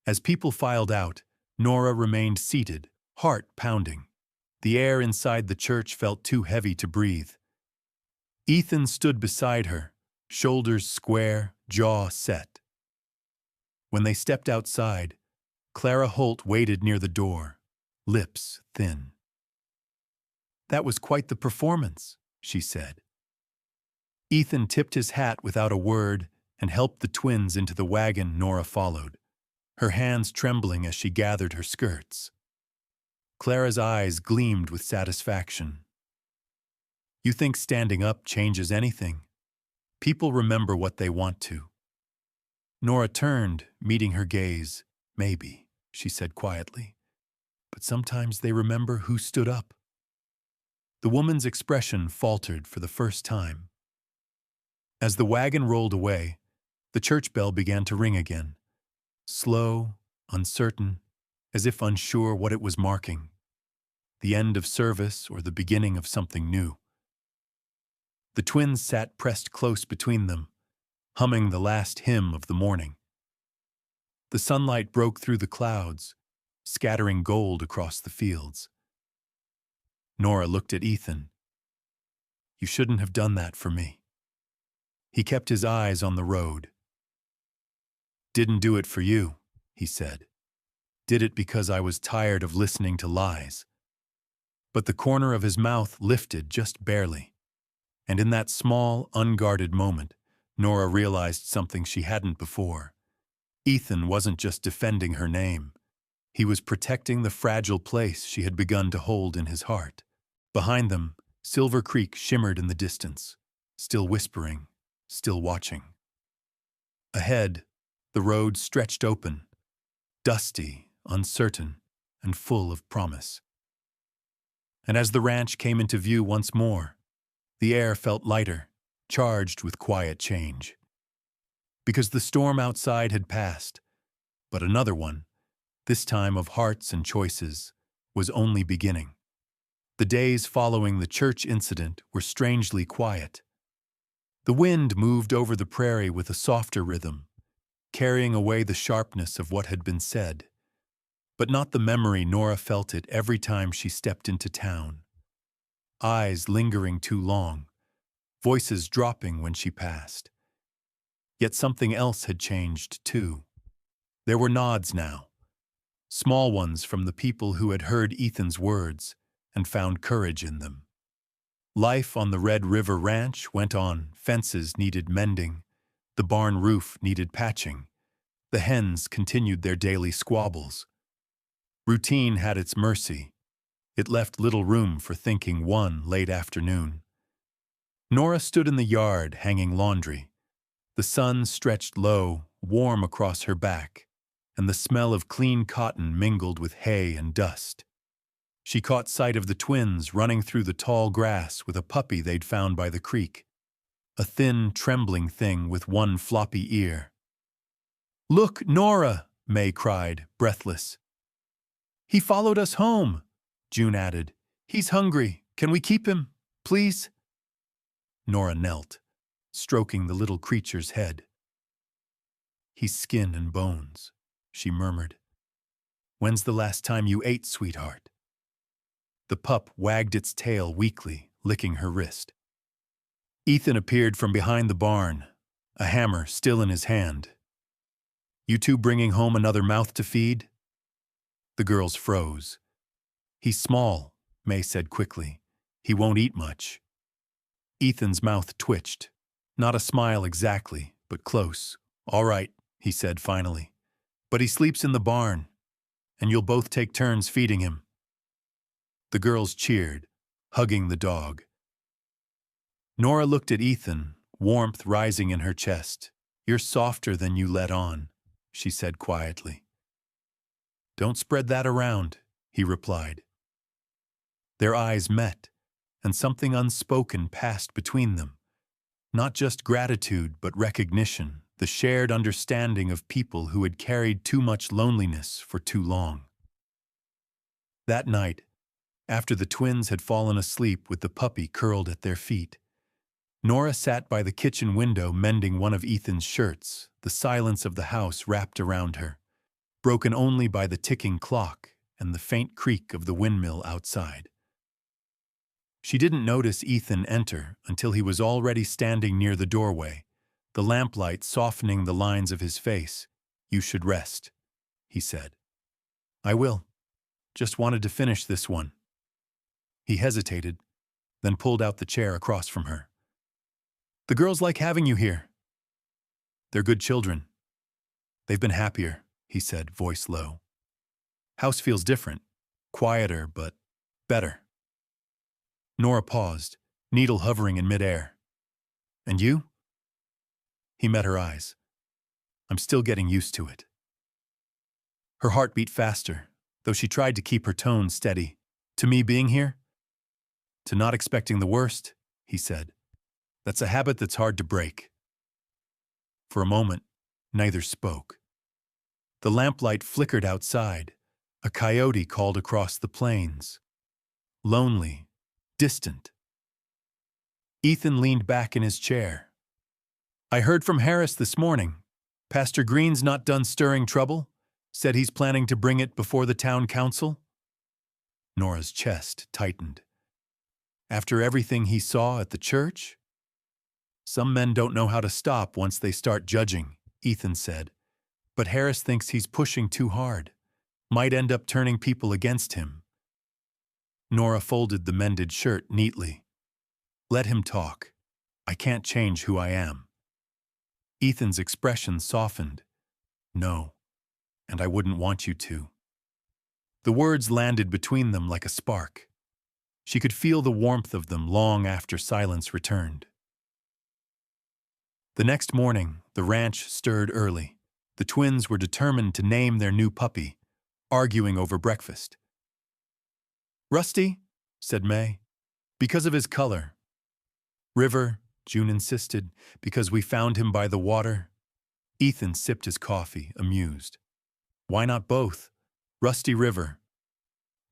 As people filed out, Nora remained seated, heart pounding. The air inside the church felt too heavy to breathe. Ethan stood beside her, shoulders square, jaw set. When they stepped outside, Clara Holt waited near the door, lips thin. "That was quite the performance," she said. Ethan tipped his hat without a word and helped the twins into the wagon. Nora followed, her hands trembling as she gathered her skirts. Clara's eyes gleamed with satisfaction. "You think standing up changes anything? People remember what they want to." Nora turned, meeting her gaze. "Maybe," she said quietly. "But sometimes they remember who stood up." The woman's expression faltered for the first time. As the wagon rolled away, the church bell began to ring again, slow, uncertain, as if unsure what it was marking, the end of service or the beginning of something new. The twins sat pressed close between them, humming the last hymn of the morning. The sunlight broke through the clouds, scattering gold across the fields. Nora looked at Ethan. "You shouldn't have done that for me." He kept his eyes on the road. "Didn't do it for you," he said. "Did it because I was tired of listening to lies." But the corner of his mouth lifted just barely. And in that small, unguarded moment, Nora realized something she hadn't before. Ethan wasn't just defending her name. He was protecting the fragile place she had begun to hold in his heart. Behind them, Silver Creek shimmered in the distance, still whispering, still watching. Ahead, the road stretched open, dusty, uncertain, and full of promise. And as the ranch came into view once more, the air felt lighter, charged with quiet change. Because the storm outside had passed, but another one, this time of hearts and choices, was only beginning. The days following the church incident were strangely quiet. The wind moved over the prairie with a softer rhythm, carrying away the sharpness of what had been said, but not the memory Nora felt it every time she stepped into town. Eyes lingering too long, voices dropping when she passed. Yet something else had changed, too. There were nods now, small ones from the people who had heard Ethan's words and found courage in them. Life on the Red River Ranch went on. Fences needed mending, the barn roof needed patching, the hens continued their daily squabbles. Routine had its mercy. It left little room for thinking one late afternoon. Nora stood in the yard hanging laundry. The sun stretched low, warm across her back, and the smell of clean cotton mingled with hay and dust. She caught sight of the twins running through the tall grass with a puppy they'd found by the creek, a thin, trembling thing with one floppy ear. "Look, Nora!" May cried, breathless. "He followed us home," June added. "He's hungry. Can we keep him, please?" Nora knelt, stroking the little creature's head. "He's skin and bones," she murmured. "When's the last time you ate, sweetheart?" The pup wagged its tail weakly, licking her wrist. Ethan appeared from behind the barn, a hammer still in his hand. "You two bringing home another mouth to feed?" The girls froze. "He's small," May said quickly. "He won't eat much." Ethan's mouth twitched. Not a smile exactly, but close. "All right," he said finally. "But he sleeps in the barn, and you'll both take turns feeding him." The girls cheered, hugging the dog. Nora looked at Ethan, warmth rising in her chest. "You're softer than you let on," she said quietly. "Don't spread that around," he replied. Their eyes met, and something unspoken passed between them. Not just gratitude, but recognition, the shared understanding of people who had carried too much loneliness for too long. That night, after the twins had fallen asleep with the puppy curled at their feet, Nora sat by the kitchen window mending one of Ethan's shirts, the silence of the house wrapped around her, broken only by the ticking clock and the faint creak of the windmill outside. She didn't notice Ethan enter until he was already standing near the doorway, the lamplight softening the lines of his face. "You should rest," he said. "I will. Just wanted to finish this one." He hesitated, then pulled out the chair across from her. "The girls like having you here." "They're good children. They've been happier," he said, voice low. "House feels different, quieter, but better." Nora paused, needle hovering in midair. "And you?" He met her eyes. "I'm still getting used to it." Her heart beat faster, though she tried to keep her tone steady. "To me being here?" "To not expecting the worst," he said. "That's a habit that's hard to break." For a moment, neither spoke. The lamplight flickered outside. A coyote called across the plains. Lonely, distant. Ethan leaned back in his chair. "I heard from Harris this morning. Pastor Green's not done stirring trouble. Said he's planning to bring it before the town council." Nora's chest tightened. After everything he saw at the church? "Some men don't know how to stop once they start judging," Ethan said. "But Harris thinks he's pushing too hard. Might end up turning people against him." Nora folded the mended shirt neatly. "Let him talk. I can't change who I am." Ethan's expression softened. "No, and I wouldn't want you to." The words landed between them like a spark. She could feel the warmth of them long after silence returned. The next morning, the ranch stirred early. The twins were determined to name their new puppy, arguing over breakfast. "Rusty," said May, "because of his color." "River," June insisted, "because we found him by the water." Ethan sipped his coffee, amused. "Why not both? Rusty River."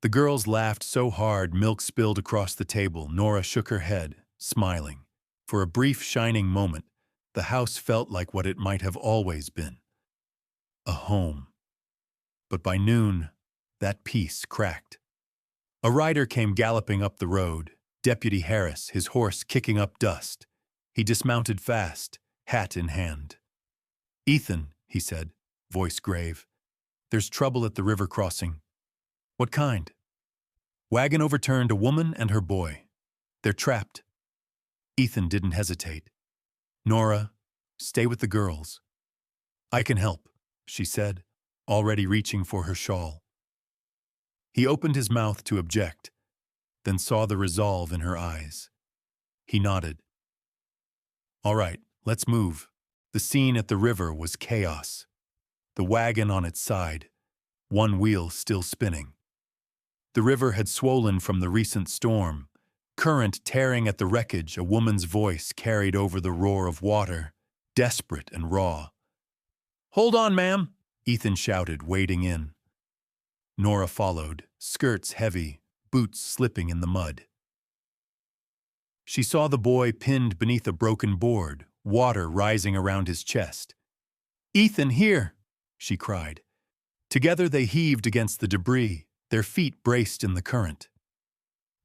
The girls laughed so hard milk spilled across the table. Nora shook her head, smiling. For a brief, shining moment, the house felt like what it might have always been. A home. But by noon, that peace cracked. A rider came galloping up the road, Deputy Harris, his horse kicking up dust. He dismounted fast, hat in hand. "Ethan," he said, voice grave, "there's trouble at the river crossing." "What kind?" "Wagon overturned a woman and her boy. They're trapped." Ethan didn't hesitate. "Nora, stay with the girls." "I can help," she said, already reaching for her shawl. He opened his mouth to object, then saw the resolve in her eyes. He nodded. "All right, let's move." The scene at the river was chaos. The wagon on its side, one wheel still spinning. The river had swollen from the recent storm. Current tearing at the wreckage, a woman's voice carried over the roar of water, desperate and raw. "Hold on, ma'am," Ethan shouted, wading in. Nora followed, skirts heavy, boots slipping in the mud. She saw the boy pinned beneath a broken board, water rising around his chest. "Ethan, here!" she cried. Together they heaved against the debris, their feet braced in the current.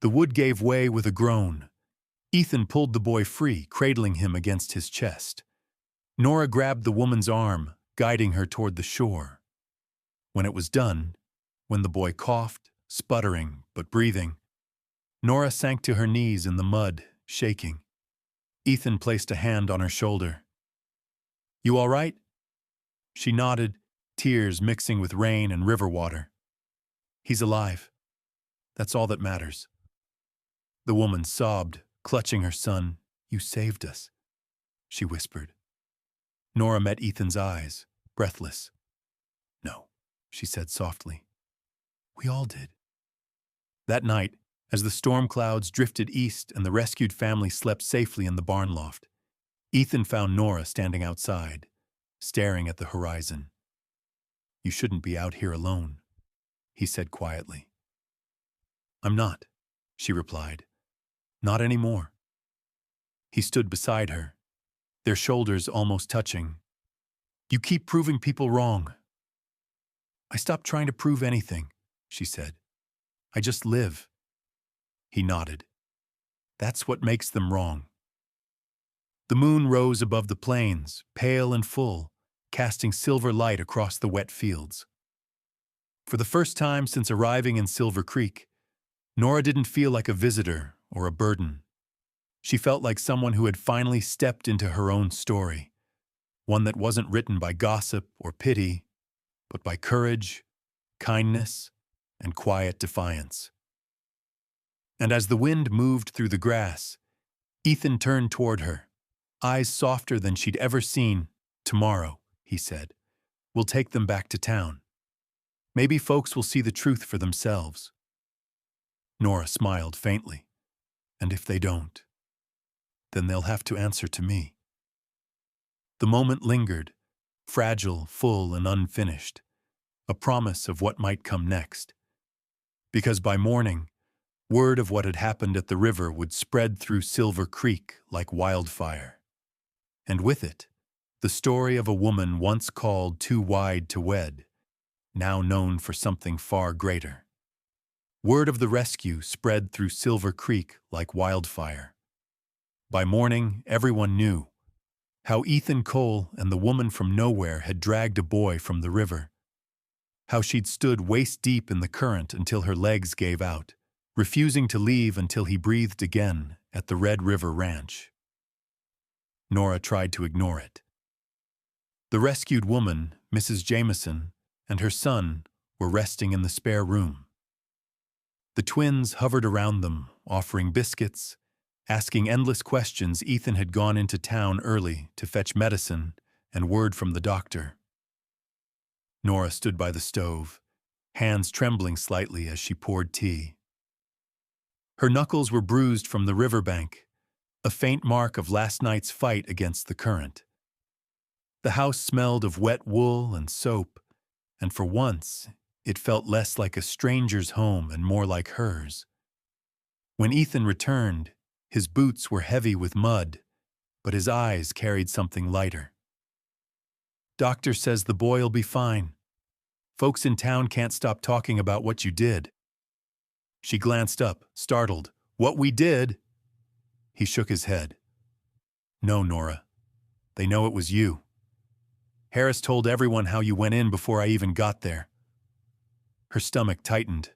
The wood gave way with a groan. Ethan pulled the boy free, cradling him against his chest. Nora grabbed the woman's arm, guiding her toward the shore. When it was done, when the boy coughed, sputtering but breathing, Nora sank to her knees in the mud, shaking. Ethan placed a hand on her shoulder. "You all right?" She nodded, tears mixing with rain and river water. "He's alive. That's all that matters." The woman sobbed, clutching her son. "You saved us," she whispered. Nora met Ethan's eyes, breathless. "No," she said softly. "We all did." That night, as the storm clouds drifted east and the rescued family slept safely in the barn loft, Ethan found Nora standing outside, staring at the horizon. "You shouldn't be out here alone," he said quietly. "I'm not," she replied. "Not anymore." He stood beside her, their shoulders almost touching. "You keep proving people wrong." "I stopped trying to prove anything," she said. "I just live." He nodded. "That's what makes them wrong." The moon rose above the plains, pale and full, casting silver light across the wet fields. For the first time since arriving in Silver Creek, Nora didn't feel like a visitor or a burden. She felt like someone who had finally stepped into her own story, one that wasn't written by gossip or pity, but by courage, kindness, and quiet defiance. And as the wind moved through the grass, Ethan turned toward her, eyes softer than she'd ever seen. "Tomorrow," he said, "we'll take them back to town. Maybe folks will see the truth for themselves." Nora smiled faintly. "And if they don't, then they'll have to answer to me." The moment lingered, fragile, full, and unfinished, a promise of what might come next. Because by morning, word of what had happened at the river would spread through Silver Creek like wildfire. And with it, the story of a woman once called too wide to wed, now known for something far greater. Word of the rescue spread through Silver Creek like wildfire. By morning, everyone knew how Ethan Cole and the woman from nowhere had dragged a boy from the river, how she'd stood waist-deep in the current until her legs gave out, refusing to leave until he breathed again at the Red River Ranch. Nora tried to ignore it. The rescued woman, Mrs. Jameson, and her son were resting in the spare room. The twins hovered around them, offering biscuits, asking endless questions. Ethan had gone into town early to fetch medicine and word from the doctor. Nora stood by the stove, hands trembling slightly as she poured tea. Her knuckles were bruised from the riverbank, a faint mark of last night's fight against the current. The house smelled of wet wool and soap, and for once, it felt less like a stranger's home and more like hers. When Ethan returned, his boots were heavy with mud, but his eyes carried something lighter. "Doctor says the boy'll be fine. Folks in town can't stop talking about what you did." She glanced up, startled. "What we did?" He shook his head. "No, Nora. They know it was you. Harris told everyone how you went in before I even got there." Her stomach tightened.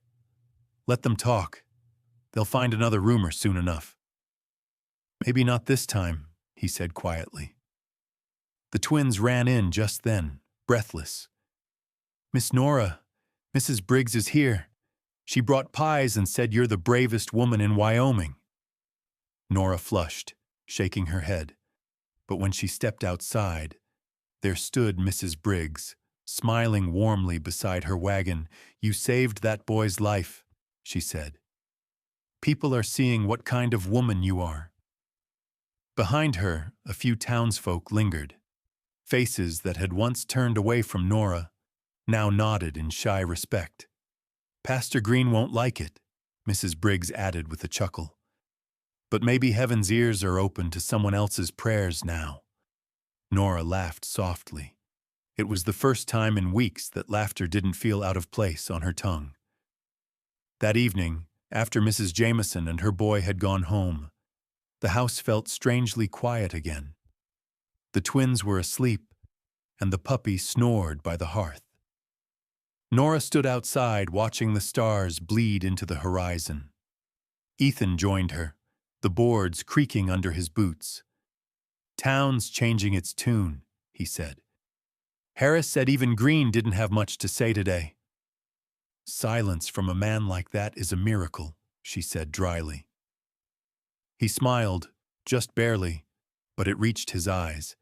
"Let them talk. They'll find another rumor soon enough." "Maybe not this time," he said quietly. The twins ran in just then, breathless. "Miss Nora, Mrs. Briggs is here. She brought pies and said you're the bravest woman in Wyoming." Nora flushed, shaking her head. But when she stepped outside, there stood Mrs. Briggs, smiling warmly beside her wagon. "You saved that boy's life," she said. "People are seeing what kind of woman you are." Behind her, a few townsfolk lingered. Faces that had once turned away from Nora now nodded in shy respect. "Pastor Green won't like it," Mrs. Briggs added with a chuckle. "But maybe heaven's ears are open to someone else's prayers now." Nora laughed softly. It was the first time in weeks that laughter didn't feel out of place on her tongue. That evening, after Mrs. Jameson and her boy had gone home, the house felt strangely quiet again. The twins were asleep, and the puppy snored by the hearth. Nora stood outside watching the stars bleed into the horizon. Ethan joined her, the boards creaking under his boots. "Town's changing its tune," he said. "Harris said even Green didn't have much to say today." "Silence from a man like that is a miracle," she said dryly. He smiled, just barely, but it reached his eyes.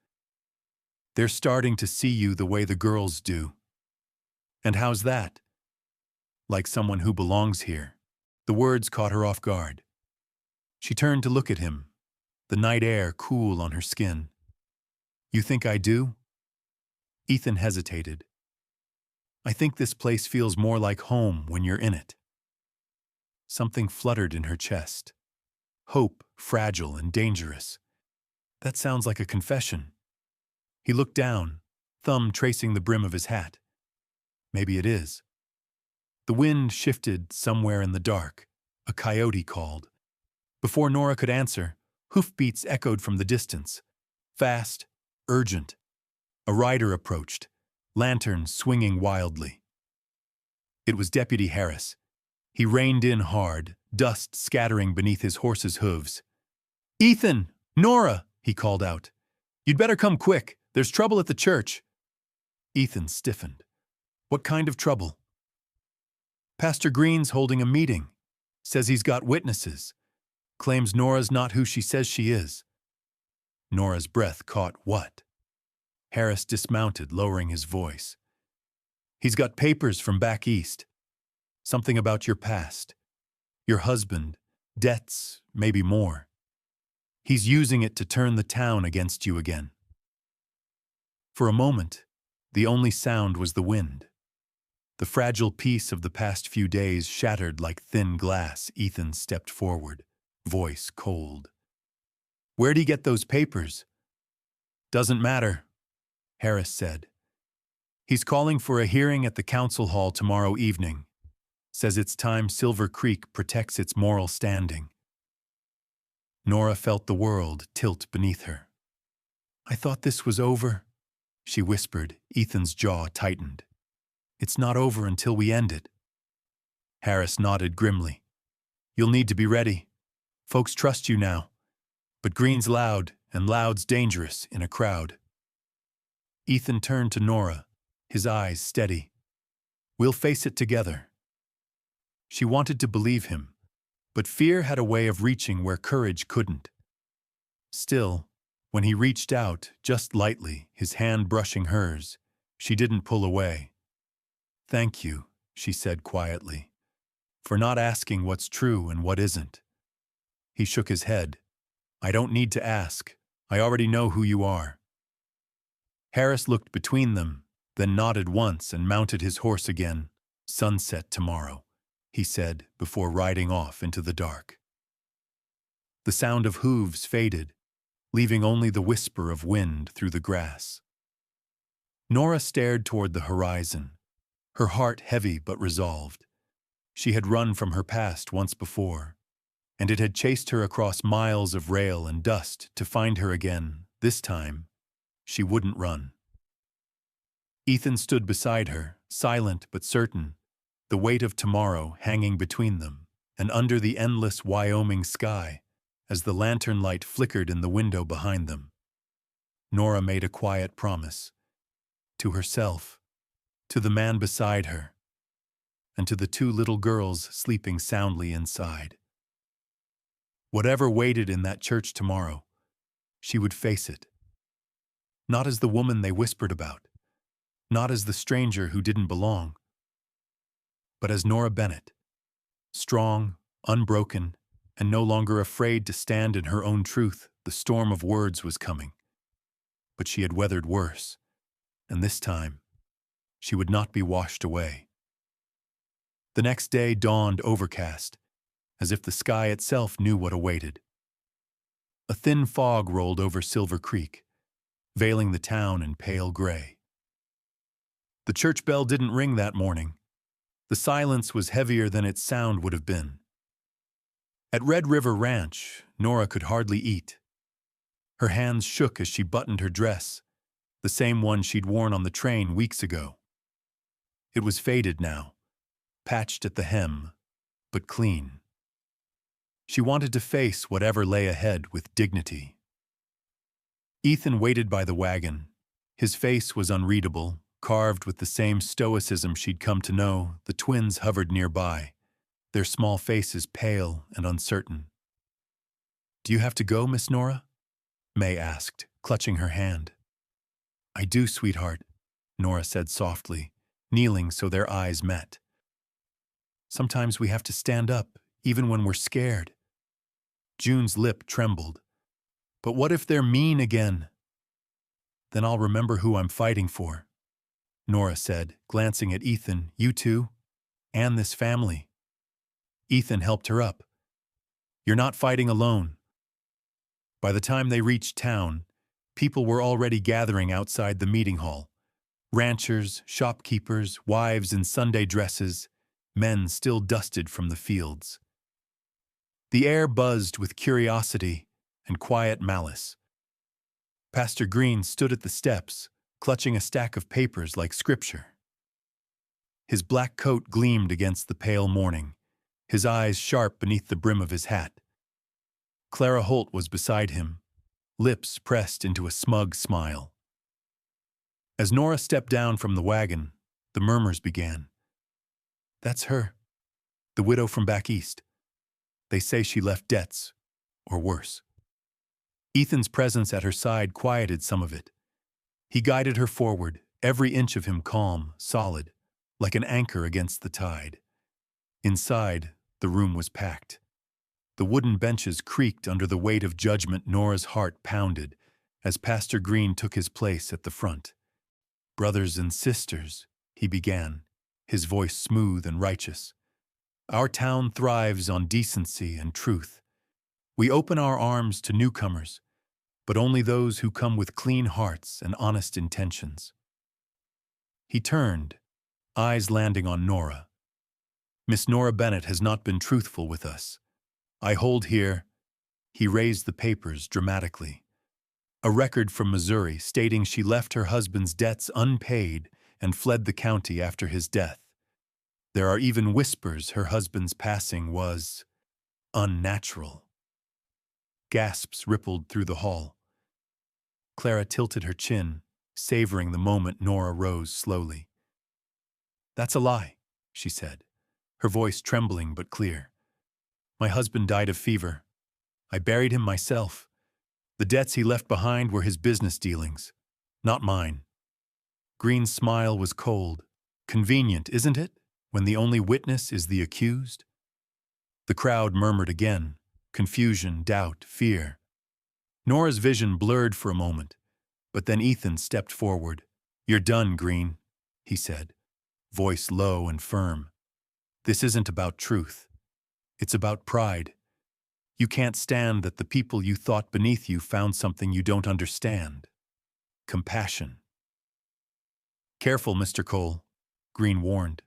"They're starting to see you the way the girls do." "And how's that?" "Like someone who belongs here." The words caught her off guard. She turned to look at him, the night air cool on her skin. "You think I do?" Ethan hesitated. "I think this place feels more like home when you're in it." Something fluttered in her chest. Hope, fragile and dangerous. That sounds like a confession. He looked down, thumb tracing the brim of his hat. Maybe it is. The wind shifted somewhere in the dark. A coyote called. Before Nora could answer, hoofbeats echoed from the distance. Fast, urgent. A rider approached, lantern swinging wildly. It was Deputy Harris. He reined in hard, dust scattering beneath his horse's hooves. "Ethan! Nora!" he called out. "You'd better come quick. There's trouble at the church." Ethan stiffened. "What kind of trouble?" "Pastor Green's holding a meeting. Says he's got witnesses. Claims Nora's not who she says she is." Nora's breath caught what? Harris dismounted, lowering his voice. "He's got papers from back east. Something about your past. Your husband, debts, maybe more. He's using it to turn the town against you again." For a moment, the only sound was the wind. The fragile peace of the past few days shattered like thin glass. Ethan stepped forward, voice cold. "Where'd he get those papers?" "Doesn't matter," Harris said. "He's calling for a hearing at the council hall tomorrow evening. Says it's time Silver Creek protects its moral standing." Nora felt the world tilt beneath her. "I thought this was over," she whispered. Ethan's jaw tightened. "It's not over until we end it." Harris nodded grimly. "You'll need to be ready. Folks trust you now. But green's loud, and loud's dangerous in a crowd." Ethan turned to Nora, his eyes steady. "We'll face it together." She wanted to believe him, but fear had a way of reaching where courage couldn't. Still, when he reached out, just lightly, his hand brushing hers, she didn't pull away. "Thank you," she said quietly, "for not asking what's true and what isn't." He shook his head. "I don't need to ask. I already know who you are." Harris looked between them, then nodded once and mounted his horse again. "Sunset tomorrow," he said before riding off into the dark. The sound of hooves faded, leaving only the whisper of wind through the grass. Nora stared toward the horizon, her heart heavy but resolved. She had run from her past once before, and it had chased her across miles of rail and dust to find her again. This time, she wouldn't run. Ethan stood beside her, silent but certain, the weight of tomorrow hanging between them, and under the endless Wyoming sky, as the lantern light flickered in the window behind them. Nora made a quiet promise. To herself, to the man beside her, and to the two little girls sleeping soundly inside. Whatever waited in that church tomorrow, she would face it. Not as the woman they whispered about, not as the stranger who didn't belong, but as Nora Bennett, strong, unbroken, and no longer afraid to stand in her own truth. The storm of words was coming, but she had weathered worse, and this time, she would not be washed away. The next day dawned overcast, as if the sky itself knew what awaited. A thin fog rolled over Silver Creek, veiling the town in pale gray. The church bell didn't ring that morning. The silence was heavier than its sound would have been. At Red River Ranch, Nora could hardly eat. Her hands shook as she buttoned her dress, the same one she'd worn on the train weeks ago. It was faded now, patched at the hem, but clean. She wanted to face whatever lay ahead with dignity. Ethan waited by the wagon. His face was unreadable, carved with the same stoicism she'd come to know. The twins hovered nearby, their small faces pale and uncertain. "Do you have to go, Miss Nora?" May asked, clutching her hand. "I do, sweetheart," Nora said softly, kneeling so their eyes met. "Sometimes we have to stand up, even when we're scared." June's lip trembled. "But what if they're mean again?" "Then I'll remember who I'm fighting for," Nora said, glancing at Ethan. "You too? And this family." Ethan helped her up. "You're not fighting alone." By the time they reached town, people were already gathering outside the meeting hall. Ranchers, shopkeepers, wives in Sunday dresses, men still dusted from the fields. The air buzzed with curiosity and quiet malice. Pastor Green stood at the steps, clutching a stack of papers like scripture. His black coat gleamed against the pale morning, his eyes sharp beneath the brim of his hat. Clara Holt was beside him, lips pressed into a smug smile. As Nora stepped down from the wagon, the murmurs began. "That's her, the widow from back east. They say she left debts, or worse." Ethan's presence at her side quieted some of it. He guided her forward, every inch of him calm, solid, like an anchor against the tide. Inside, the room was packed. The wooden benches creaked under the weight of judgment. Nora's heart pounded as Pastor Green took his place at the front. Brothers and sisters, he began, his voice smooth and righteous. Our town thrives on decency and truth. We open our arms to newcomers, but only those who come with clean hearts and honest intentions. He turned, eyes landing on Nora. Miss Nora Bennett has not been truthful with us. I hold here, he raised the papers dramatically, a record from Missouri stating she left her husband's debts unpaid and fled the county after his death. There are even whispers her husband's passing was unnatural. Gasps rippled through the hall. Clara tilted her chin, savoring the moment Nora rose slowly. That's a lie, she said, her voice trembling but clear. My husband died of fever. I buried him myself. The debts he left behind were his business dealings, not mine. Green's smile was cold. Convenient, isn't it, when the only witness is the accused? The crowd murmured again, confusion, doubt, fear. Nora's vision blurred for a moment, but then Ethan stepped forward. You're done, Green, he said, voice low and firm. This isn't about truth. It's about pride. You can't stand that the people you thought beneath you found something you don't understand. Compassion. Careful, Mr. Cole, Green warned.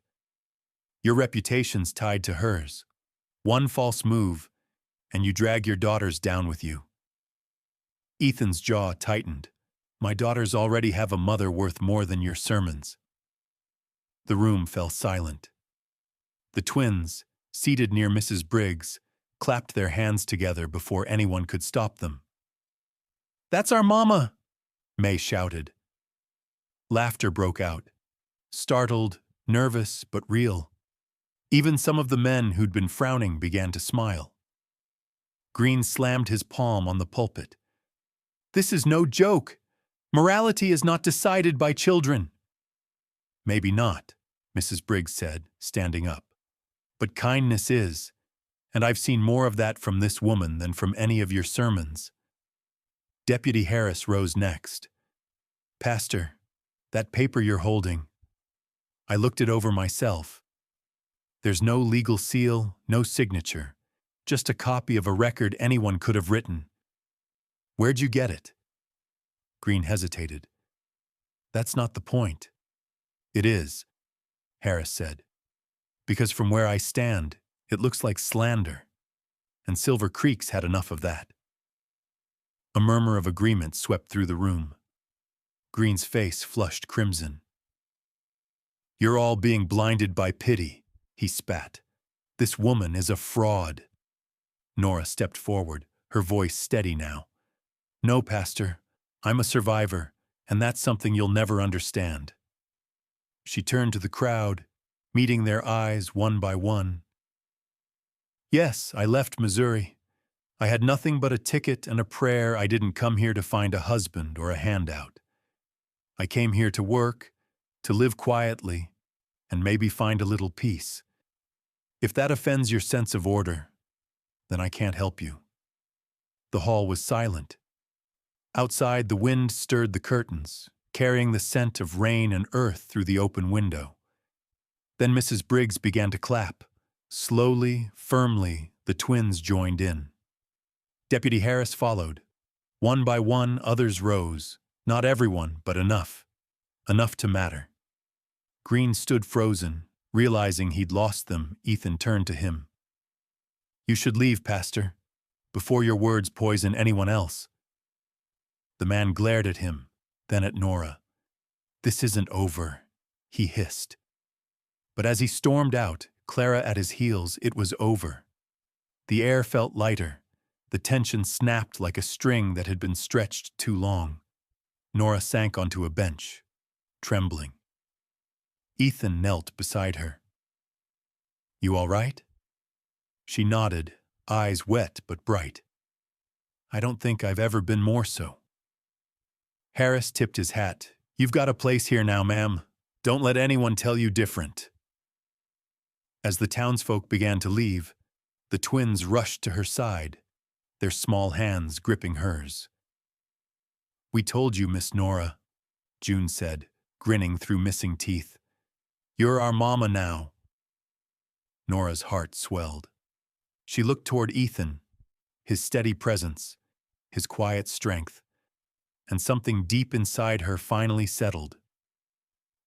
Your reputation's tied to hers. One false move, and you drag your daughters down with you. Ethan's jaw tightened. My daughters already have a mother worth more than your sermons. The room fell silent. The twins, seated near Mrs. Briggs, clapped their hands together before anyone could stop them. That's our mama, May shouted. Laughter broke out, startled, nervous, but real. Even some of the men who'd been frowning began to smile. Green slammed his palm on the pulpit. This is no joke. Morality is not decided by children. Maybe not, Mrs. Briggs said, standing up. But kindness is, and I've seen more of that from this woman than from any of your sermons. Deputy Harris rose next. Pastor, that paper you're holding, I looked it over myself. There's no legal seal, no signature, just a copy of a record anyone could have written. Where'd you get it? Green hesitated. That's not the point. It is, Harris said, because from where I stand, it looks like slander, and Silver Creek's had enough of that. A murmur of agreement swept through the room. Green's face flushed crimson. You're all being blinded by pity, he spat. This woman is a fraud. Nora stepped forward, her voice steady now. No, Pastor, I'm a survivor, and that's something you'll never understand. She turned to the crowd, meeting their eyes one by one. Yes, I left Missouri. I had nothing but a ticket and a prayer. I didn't come here to find a husband or a handout. I came here to work, to live quietly, and maybe find a little peace. If that offends your sense of order, then I can't help you. The hall was silent. Outside, the wind stirred the curtains, carrying the scent of rain and earth through the open window. Then Mrs. Briggs began to clap. Slowly, firmly, the twins joined in. Deputy Harris followed. One by one, others rose. Not everyone, but enough. Enough to matter. Green stood frozen. Realizing he'd lost them, Ethan turned to him. You should leave, Pastor, before your words poison anyone else. The man glared at him, then at Nora. This isn't over, he hissed. But as he stormed out, Clara at his heels, it was over. The air felt lighter. The tension snapped like a string that had been stretched too long. Nora sank onto a bench, trembling. Ethan knelt beside her. You all right? She nodded, eyes wet but bright. I don't think I've ever been more so. Harris tipped his hat. You've got a place here now, ma'am. Don't let anyone tell you different. As the townsfolk began to leave, the twins rushed to her side, their small hands gripping hers. We told you, Miss Nora, June said, grinning through missing teeth. "You're our mama now." Nora's heart swelled. She looked toward Ethan, his steady presence, his quiet strength, and something deep inside her finally settled.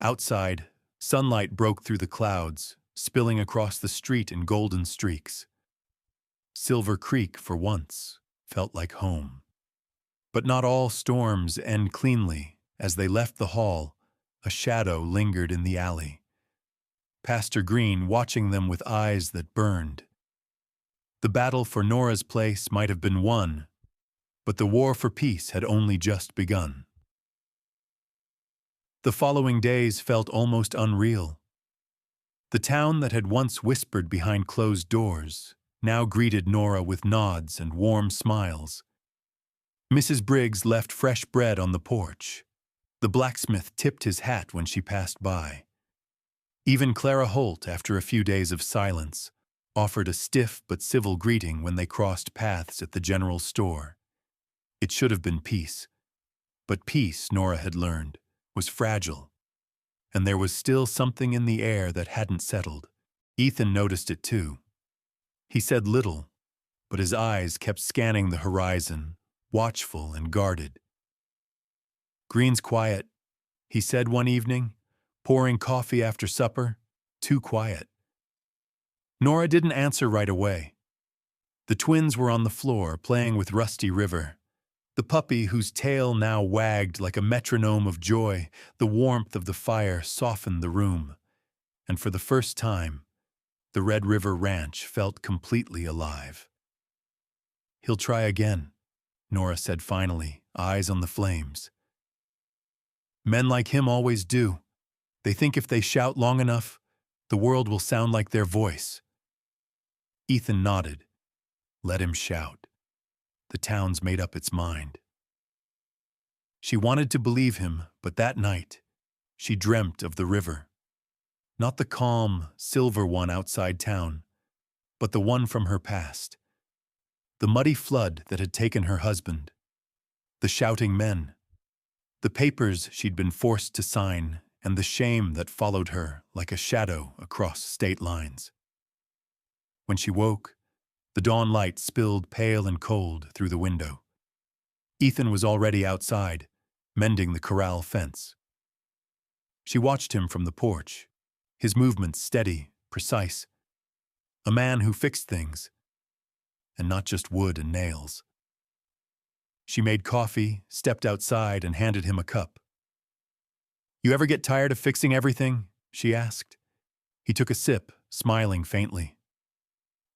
Outside, sunlight broke through the clouds, spilling across the street in golden streaks. Silver Creek, for once, felt like home. But not all storms end cleanly. As they left the hall, a shadow lingered in the alley. Pastor Green watching them with eyes that burned. The battle for Nora's place might have been won, but the war for peace had only just begun. The following days felt almost unreal. The town that had once whispered behind closed doors now greeted Nora with nods and warm smiles. Mrs. Briggs left fresh bread on the porch. The blacksmith tipped his hat when she passed by. Even Clara Holt, after a few days of silence, offered a stiff but civil greeting when they crossed paths at the general store. It should have been peace. But peace, Nora had learned, was fragile. And there was still something in the air that hadn't settled. Ethan noticed it too. He said little, but his eyes kept scanning the horizon, watchful and guarded. "Green's quiet," he said one evening, pouring coffee after supper. "Too quiet." Nora didn't answer right away. The twins were on the floor, playing with Rusty River. The puppy, whose tail now wagged like a metronome of joy, the warmth of the fire softened the room. And for the first time, the Red River Ranch felt completely alive. "He'll try again," Nora said finally, eyes on the flames. "Men like him always do. They think if they shout long enough, the world will sound like their voice." Ethan nodded. Let him shout. The town's made up its mind. She wanted to believe him, but that night, she dreamt of the river. Not the calm, silver one outside town, but the one from her past. The muddy flood that had taken her husband. The shouting men. The papers she'd been forced to sign, and the shame that followed her like a shadow across state lines. When she woke, the dawn light spilled pale and cold through the window. Ethan was already outside, mending the corral fence. She watched him from the porch, his movements steady, precise. A man who fixed things, and not just wood and nails. She made coffee, stepped outside, and handed him a cup. "You ever get tired of fixing everything?" she asked. He took a sip, smiling faintly.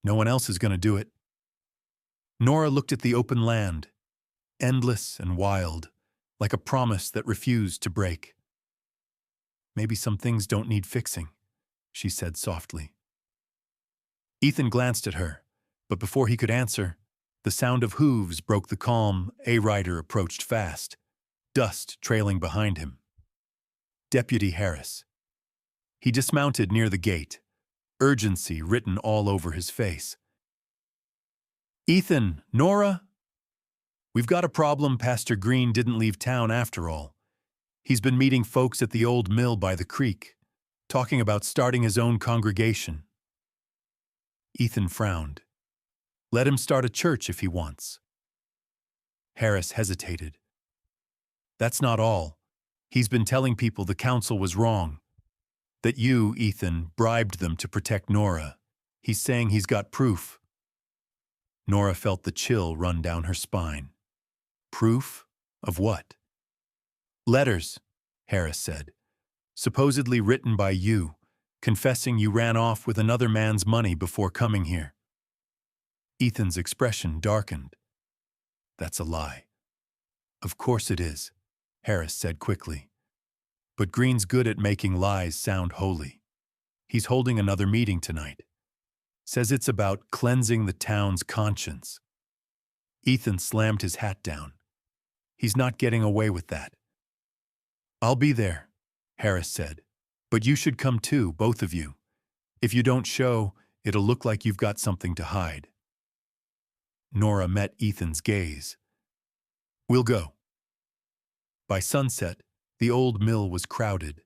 "No one else is going to do it." Nora looked at the open land, endless and wild, like a promise that refused to break. "Maybe some things don't need fixing," she said softly. Ethan glanced at her, but before he could answer, the sound of hooves broke the calm. A rider approached fast, dust trailing behind him. Deputy Harris. He dismounted near the gate, urgency written all over his face. "Ethan, Nora? We've got a problem. Pastor Green didn't leave town after all. He's been meeting folks at the old mill by the creek, talking about starting his own congregation." Ethan frowned. "Let him start a church if he wants." Harris hesitated. "That's not all. He's been telling people the council was wrong. That you, Ethan, bribed them to protect Nora. He's saying he's got proof." Nora felt the chill run down her spine. "Proof? Of what?" "Letters," Harris said. "Supposedly written by you, confessing you ran off with another man's money before coming here." Ethan's expression darkened. "That's a lie." "Of course it is," Harris said quickly. "But Green's good at making lies sound holy. He's holding another meeting tonight. Says it's about cleansing the town's conscience." Ethan slammed his hat down. "He's not getting away with that." "I'll be there," Harris said. "But you should come too, both of you. If you don't show, it'll look like you've got something to hide." Nora met Ethan's gaze. "We'll go." By sunset, The old mill was crowded.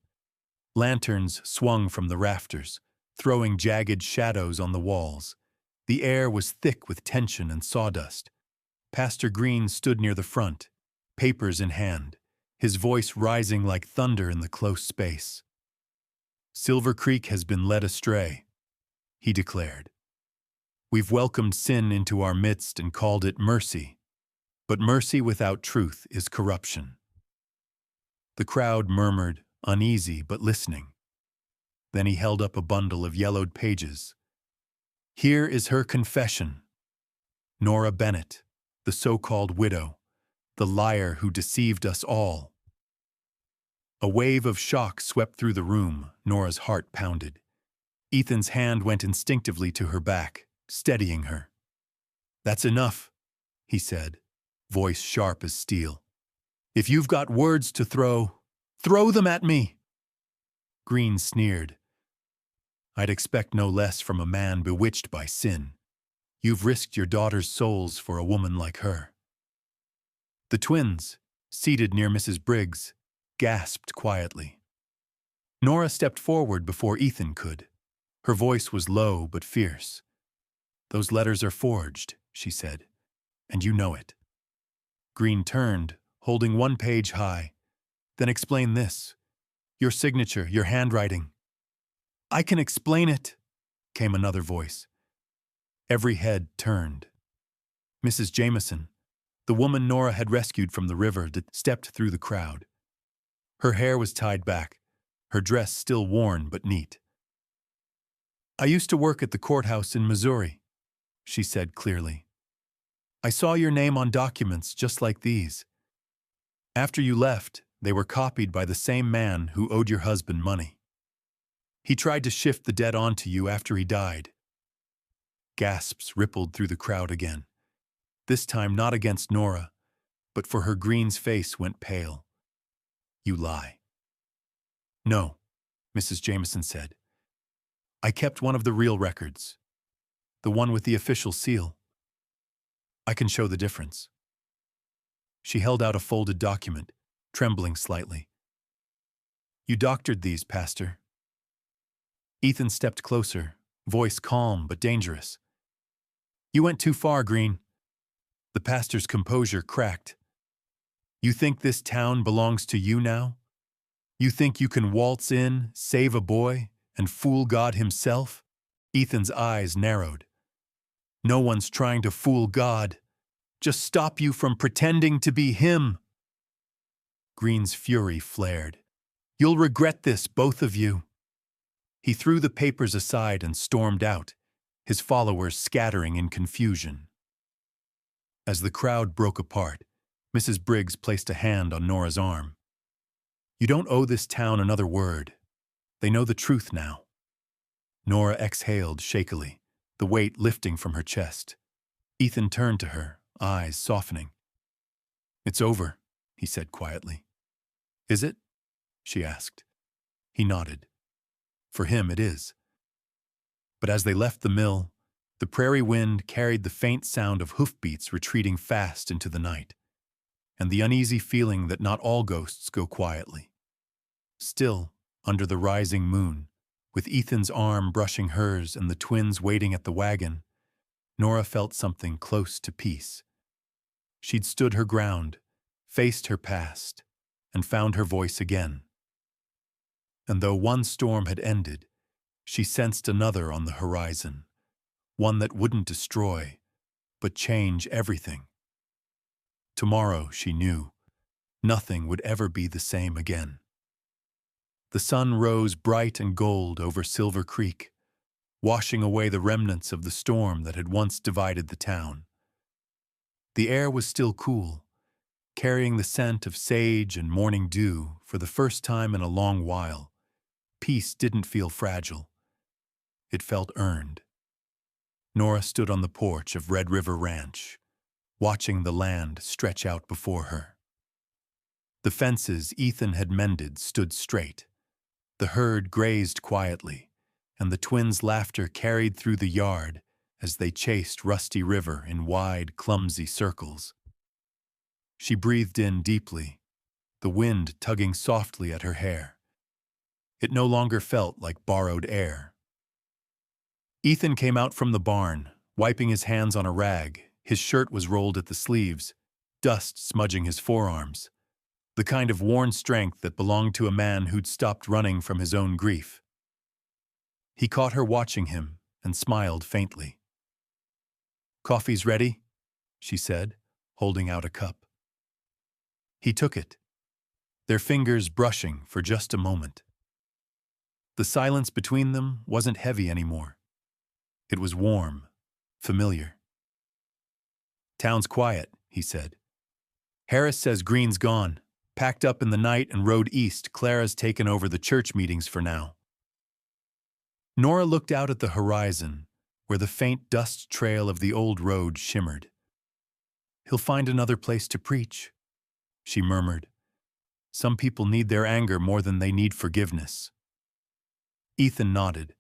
Lanterns swung from the rafters, throwing jagged shadows on the walls. The air was thick with tension and sawdust. Pastor Green stood near the front, papers in hand, his voice rising like thunder in the close space. "Silver Creek has been led astray," he declared. "We've welcomed sin into our midst and called it mercy, but mercy without truth is corruption." The crowd murmured, uneasy but listening. Then he held up a bundle of yellowed pages. "Here is her confession. Nora Bennett, the so-called widow, the liar who deceived us all." A wave of shock swept through the room. Nora's heart pounded. Ethan's hand went instinctively to her back, steadying her. "That's enough," he said, voice sharp as steel. "If you've got words to throw them at me." Green sneered. "I'd expect no less from a man bewitched by sin. You've risked your daughter's souls for a woman like her." The twins, seated near Mrs. Briggs, gasped quietly. Nora stepped forward before Ethan could. Her voice was low but fierce. "Those letters are forged," she said, "and you know it." Green turned, holding one page high. "Then explain this. Your signature, your handwriting." "I can explain it," came another voice. Every head turned. Mrs. Jameson, the woman Nora had rescued from the river, stepped through the crowd. Her hair was tied back, her dress still worn but neat. "I used to work at the courthouse in Missouri," she said clearly. "I saw your name on documents just like these. After you left, they were copied by the same man who owed your husband money. He tried to shift the debt onto you after he died." Gasps rippled through the crowd again. This time not against Nora, but for her Green's face went pale. "You lie." "No," Mrs. Jameson said. "I kept one of the real records, the one with the official seal. I can show the difference." She held out a folded document, trembling slightly. "You doctored these, Pastor." Ethan stepped closer, voice calm but dangerous. "You went too far, Green." The pastor's composure cracked. "You think this town belongs to you now? You think you can waltz in, save a boy, and fool God himself?" Ethan's eyes narrowed. "No one's trying to fool God. Just stop you from pretending to be him." Green's fury flared. "You'll regret this, both of you." He threw the papers aside and stormed out, his followers scattering in confusion. As the crowd broke apart, Mrs. Briggs placed a hand on Nora's arm. "You don't owe this town another word. They know the truth now." Nora exhaled shakily, the weight lifting from her chest. Ethan turned to her, eyes softening. "It's over," he said quietly. "Is it?" she asked. He nodded. "For him it is." But as they left the mill, the prairie wind carried the faint sound of hoofbeats retreating fast into the night, and the uneasy feeling that not all ghosts go quietly. Still, under the rising moon, with Ethan's arm brushing hers and the twins waiting at the wagon, Nora felt something close to peace. She'd stood her ground, faced her past, and found her voice again. And though one storm had ended, she sensed another on the horizon, one that wouldn't destroy, but change everything. Tomorrow, she knew, nothing would ever be the same again. The sun rose bright and gold over Silver Creek, washing away the remnants of the storm that had once divided the town. The air was still cool, carrying the scent of sage and morning dew for the first time in a long while. Peace didn't feel fragile. It felt earned. Nora stood on the porch of Red River Ranch, watching the land stretch out before her. The fences Ethan had mended stood straight. The herd grazed quietly, and the twins' laughter carried through the yard as they chased Rusty River in wide, clumsy circles. She breathed in deeply, the wind tugging softly at her hair. It no longer felt like borrowed air. Ethan came out from the barn, wiping his hands on a rag. His shirt was rolled at the sleeves, dust smudging his forearms, the kind of worn strength that belonged to a man who'd stopped running from his own grief. He caught her watching him and smiled faintly. "Coffee's ready," she said, holding out a cup. He took it, their fingers brushing for just a moment. The silence between them wasn't heavy anymore. It was warm, familiar. "Town's quiet," he said. "Harris says Green's gone, packed up in the night and rode east. Clara's taken over the church meetings for now." Nora looked out at the horizon, where the faint dust trail of the old road shimmered. "He'll find another place to preach," she murmured. "Some people need their anger more than they need forgiveness." Ethan nodded.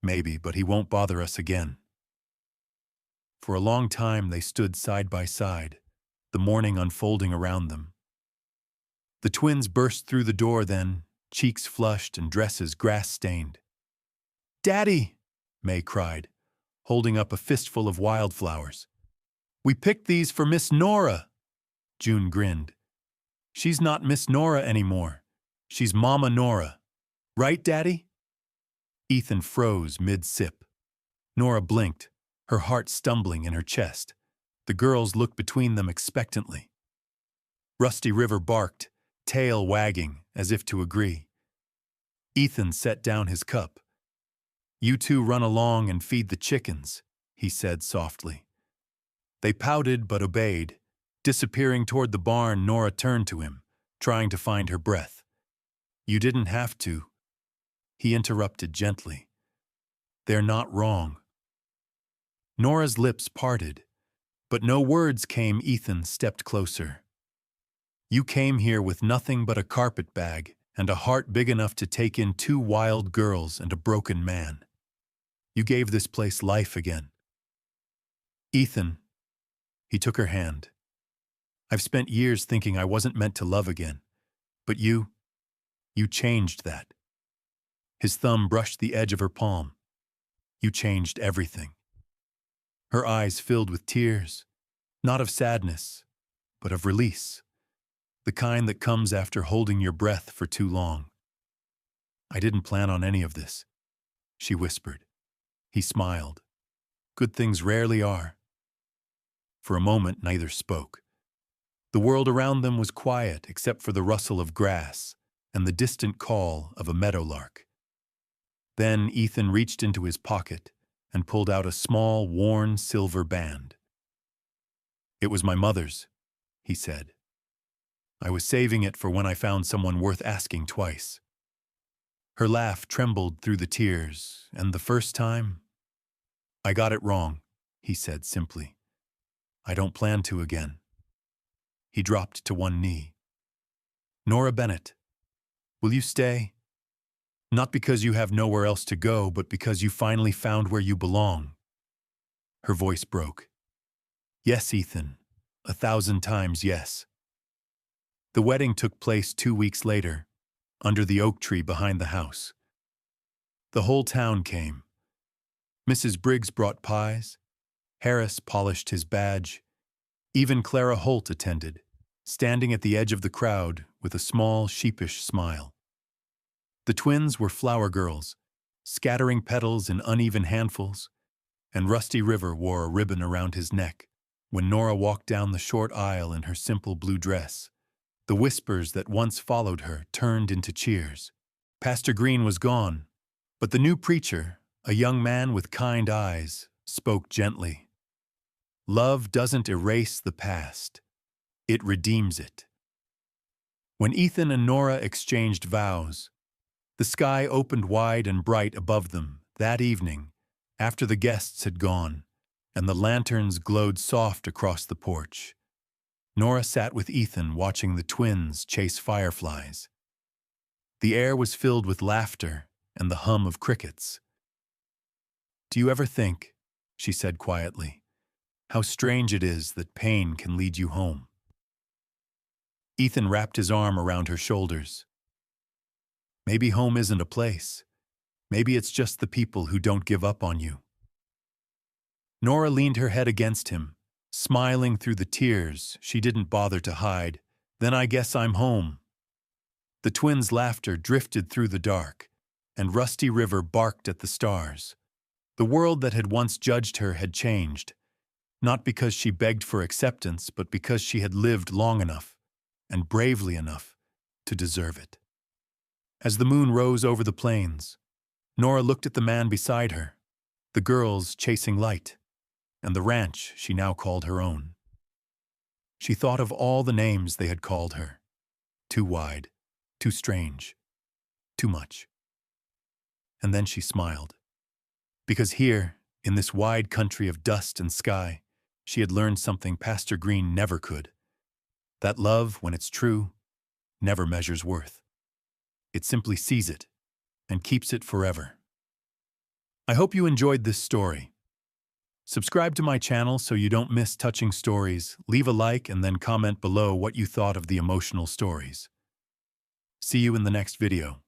"Maybe, but he won't bother us again." For a long time they stood side by side, the morning unfolding around them. The twins burst through the door then, cheeks flushed and dresses grass-stained. "Daddy!" May cried, holding up a fistful of wildflowers. "We picked these for Miss Nora!" June grinned. "She's not Miss Nora anymore. She's Mama Nora. Right, Daddy?" Ethan froze mid-sip. Nora blinked, her heart stumbling in her chest. The girls looked between them expectantly. Rusty River barked, tail wagging, as if to agree. Ethan set down his cup. "You two run along and feed the chickens," he said softly. They pouted but obeyed. Disappearing toward the barn, Nora turned to him, trying to find her breath. "You didn't have to," he interrupted gently. "They're not wrong." Nora's lips parted, but no words came. Ethan stepped closer. "You came here with nothing but a carpetbag and a heart big enough to take in 2 wild girls and a broken man. You gave this place life again." "Ethan," he took her hand. "I've spent years thinking I wasn't meant to love again, but you changed that." His thumb brushed the edge of her palm. "You changed everything." Her eyes filled with tears, not of sadness, but of release, the kind that comes after holding your breath for too long. "I didn't plan on any of this," she whispered. He smiled. "Good things rarely are." For a moment, neither spoke. The world around them was quiet except for the rustle of grass and the distant call of a meadowlark. Then Ethan reached into his pocket and pulled out a small, worn silver band. "It was my mother's," he said. "I was saving it for when I found someone worth asking twice." Her laugh trembled through the tears, and the first time, "I got it wrong," he said simply. "I don't plan to again." He dropped to one knee. "Nora Bennett, will you stay? Not because you have nowhere else to go, but because you finally found where you belong." Her voice broke. "Yes, Ethan, 1,000 times yes." The wedding took place 2 weeks later, under the oak tree behind the house. The whole town came. Mrs. Briggs brought pies. Harris polished his badge. Even Clara Holt attended, standing at the edge of the crowd with a small, sheepish smile. The twins were flower girls, scattering petals in uneven handfuls, and Rusty River wore a ribbon around his neck when Nora walked down the short aisle in her simple blue dress. The whispers that once followed her turned into cheers. Pastor Green was gone, but the new preacher, a young man with kind eyes, spoke gently. "Love doesn't erase the past. It redeems it." When Ethan and Nora exchanged vows, the sky opened wide and bright above them that evening, after the guests had gone, and the lanterns glowed soft across the porch. Nora sat with Ethan watching the twins chase fireflies. The air was filled with laughter and the hum of crickets. "Do you ever think," she said quietly, "how strange it is that pain can lead you home?" Ethan wrapped his arm around her shoulders. Maybe home isn't a place. Maybe it's just the people who don't give up on you. Nora leaned her head against him, smiling through the tears she didn't bother to hide. Then I guess I'm home. The twins' laughter drifted through the dark, and Rusty River barked at the stars. The world that had once judged her had changed, not because she begged for acceptance, but because she had lived long enough and bravely enough to deserve it. As the moon rose over the plains, Nora looked at the man beside her, the girls chasing light, and the ranch she now called her own. She thought of all the names they had called her. Too wide, too strange, too much. And then she smiled. Because here, in this wide country of dust and sky, she had learned something Pastor Green never could. That love, when it's true, never measures worth. It simply sees it and keeps it forever. I hope you enjoyed this story. Subscribe to my channel so you don't miss touching stories, leave a like, and then comment below what you thought of the emotional stories. See you in the next video.